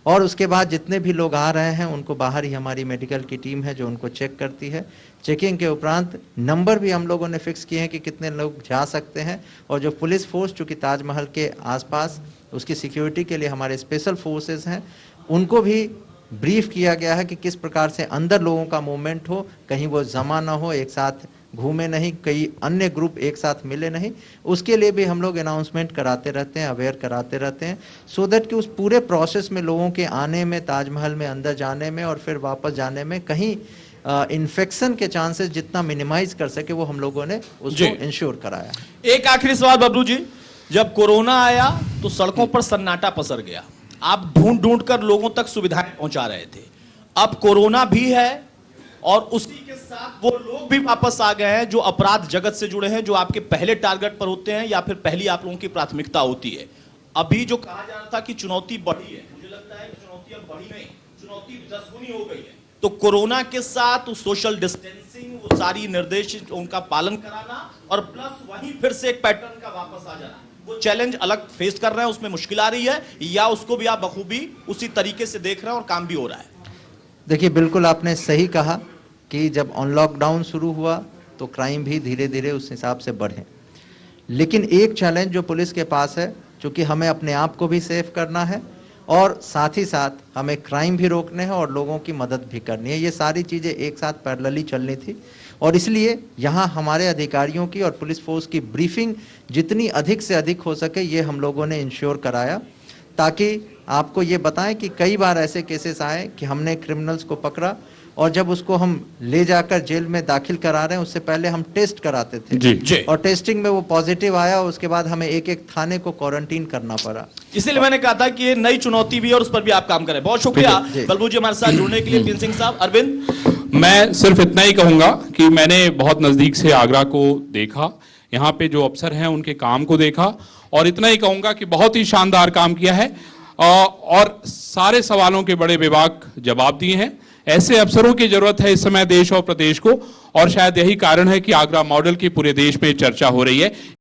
और उसके बाद जितने भी लोग आ रहे हैं उनको बाहर ही हमारी मेडिकल की टीम है जो उनको चेक करती है। चेकिंग के उपरांत नंबर भी हम लोगों ने फिक्स किए हैं कि कितने लोग जा सकते हैं। और जो पुलिस फोर्स चूँकि ताजमहल के आसपास उसकी सिक्योरिटी के लिए हमारे स्पेशल फोर्सेस हैं, उनको भी ब्रीफ किया गया है कि किस प्रकार से अंदर लोगों का मूवमेंट हो, कहीं वो जमा ना हो, एक साथ घूमे नहीं, कई अन्य ग्रुप एक साथ मिले नहीं। उसके लिए भी हम लोग अनाउंसमेंट कराते रहते हैं, अवेयर कराते रहते हैं, सो दैट कि उस पूरे प्रोसेस में लोगों के आने में, ताजमहल में अंदर जाने में और फिर वापस जाने में कहीं इन्फेक्शन के चांसेस जितना मिनिमाइज कर सके वो हम लोगों ने उसको इंश्योर कराया। एक आखिरी सवाल बबलू जी, जब कोरोना आया तो सड़कों पर सन्नाटा पसर गया, आप ढूंढ ढूंढ कर लोगों तक सुविधाएं पहुंचा रहे थे। अब कोरोना भी है और उसी के साथ वो लोग भी वापस आ गए हैं जो अपराध जगत से जुड़े हैं, जो आपके पहले टारगेट पर होते हैं या फिर पहली आप लोगों की प्राथमिकता होती है। अभी जो कहा जा रहा था कि चुनौती बढ़ी है, मुझे लगता है कि चुनौती अब बढ़ी नहीं, चुनौती 10 गुनी हो गई है। तो कोरोना के साथ सोशल डिस्टेंसिंग, वो सारी निर्देश उनका पालन कराना और प्लस वहीं फिर से एक पैटर्न का वापस आ जाना, वो चैलेंज अलग फेस कर रहे हैं, उसमें मुश्किल आ रही है या उसको भी आप बखूबी उसी तरीके से देख रहे हैं और काम भी हो रहा है? देखिए, बिल्कुल आपने सही कहा कि जब ऑन लॉकडाउन शुरू हुआ तो क्राइम भी धीरे धीरे उस हिसाब से बढ़े, लेकिन एक चैलेंज जो पुलिस के पास है, चूँकि हमें अपने आप को भी सेफ करना है और साथ ही साथ हमें क्राइम भी रोकने हैं और लोगों की मदद भी करनी है। ये सारी चीज़ें एक साथ पैरेलली चलनी थी और इसलिए यहाँ हमारे अधिकारियों की और पुलिस फोर्स की ब्रीफिंग जितनी अधिक से अधिक हो सके ये हम लोगों ने इंश्योर कराया, ताकि आपको ये बताएं कि कई बार ऐसे केसेस आए कि हमने क्रिमिनल्स को पकड़ा और जब उसको हम ले जाकर जेल में दाखिल करा रहे हैं उससे पहले हम टेस्ट कराते थे जी। और टेस्टिंग में वो पॉजिटिव आया, उसके बाद हमें एक एक थाने को क्वारंटीन करना पड़ा। इसीलिए मैंने कहा था कि ये नई चुनौती भी है और उस पर भी आप काम करें। बहुत शुक्रिया बलबू जी हमारे साथ जुड़ने के लिए। पीएन सिंह साहब, अरविंद, मैं सिर्फ इतना ही कहूंगा कि मैंने बहुत नजदीक से आगरा को देखा, यहाँ पे जो अफसर हैं उनके काम को देखा और इतना ही कहूंगा कि बहुत ही शानदार काम किया है और सारे सवालों के बड़े बेबाक जवाब दिए हैं। ऐसे अफसरों की जरूरत है इस समय देश और प्रदेश को, और शायद यही कारण है कि आगरा मॉडल की पूरे देश में चर्चा हो रही है।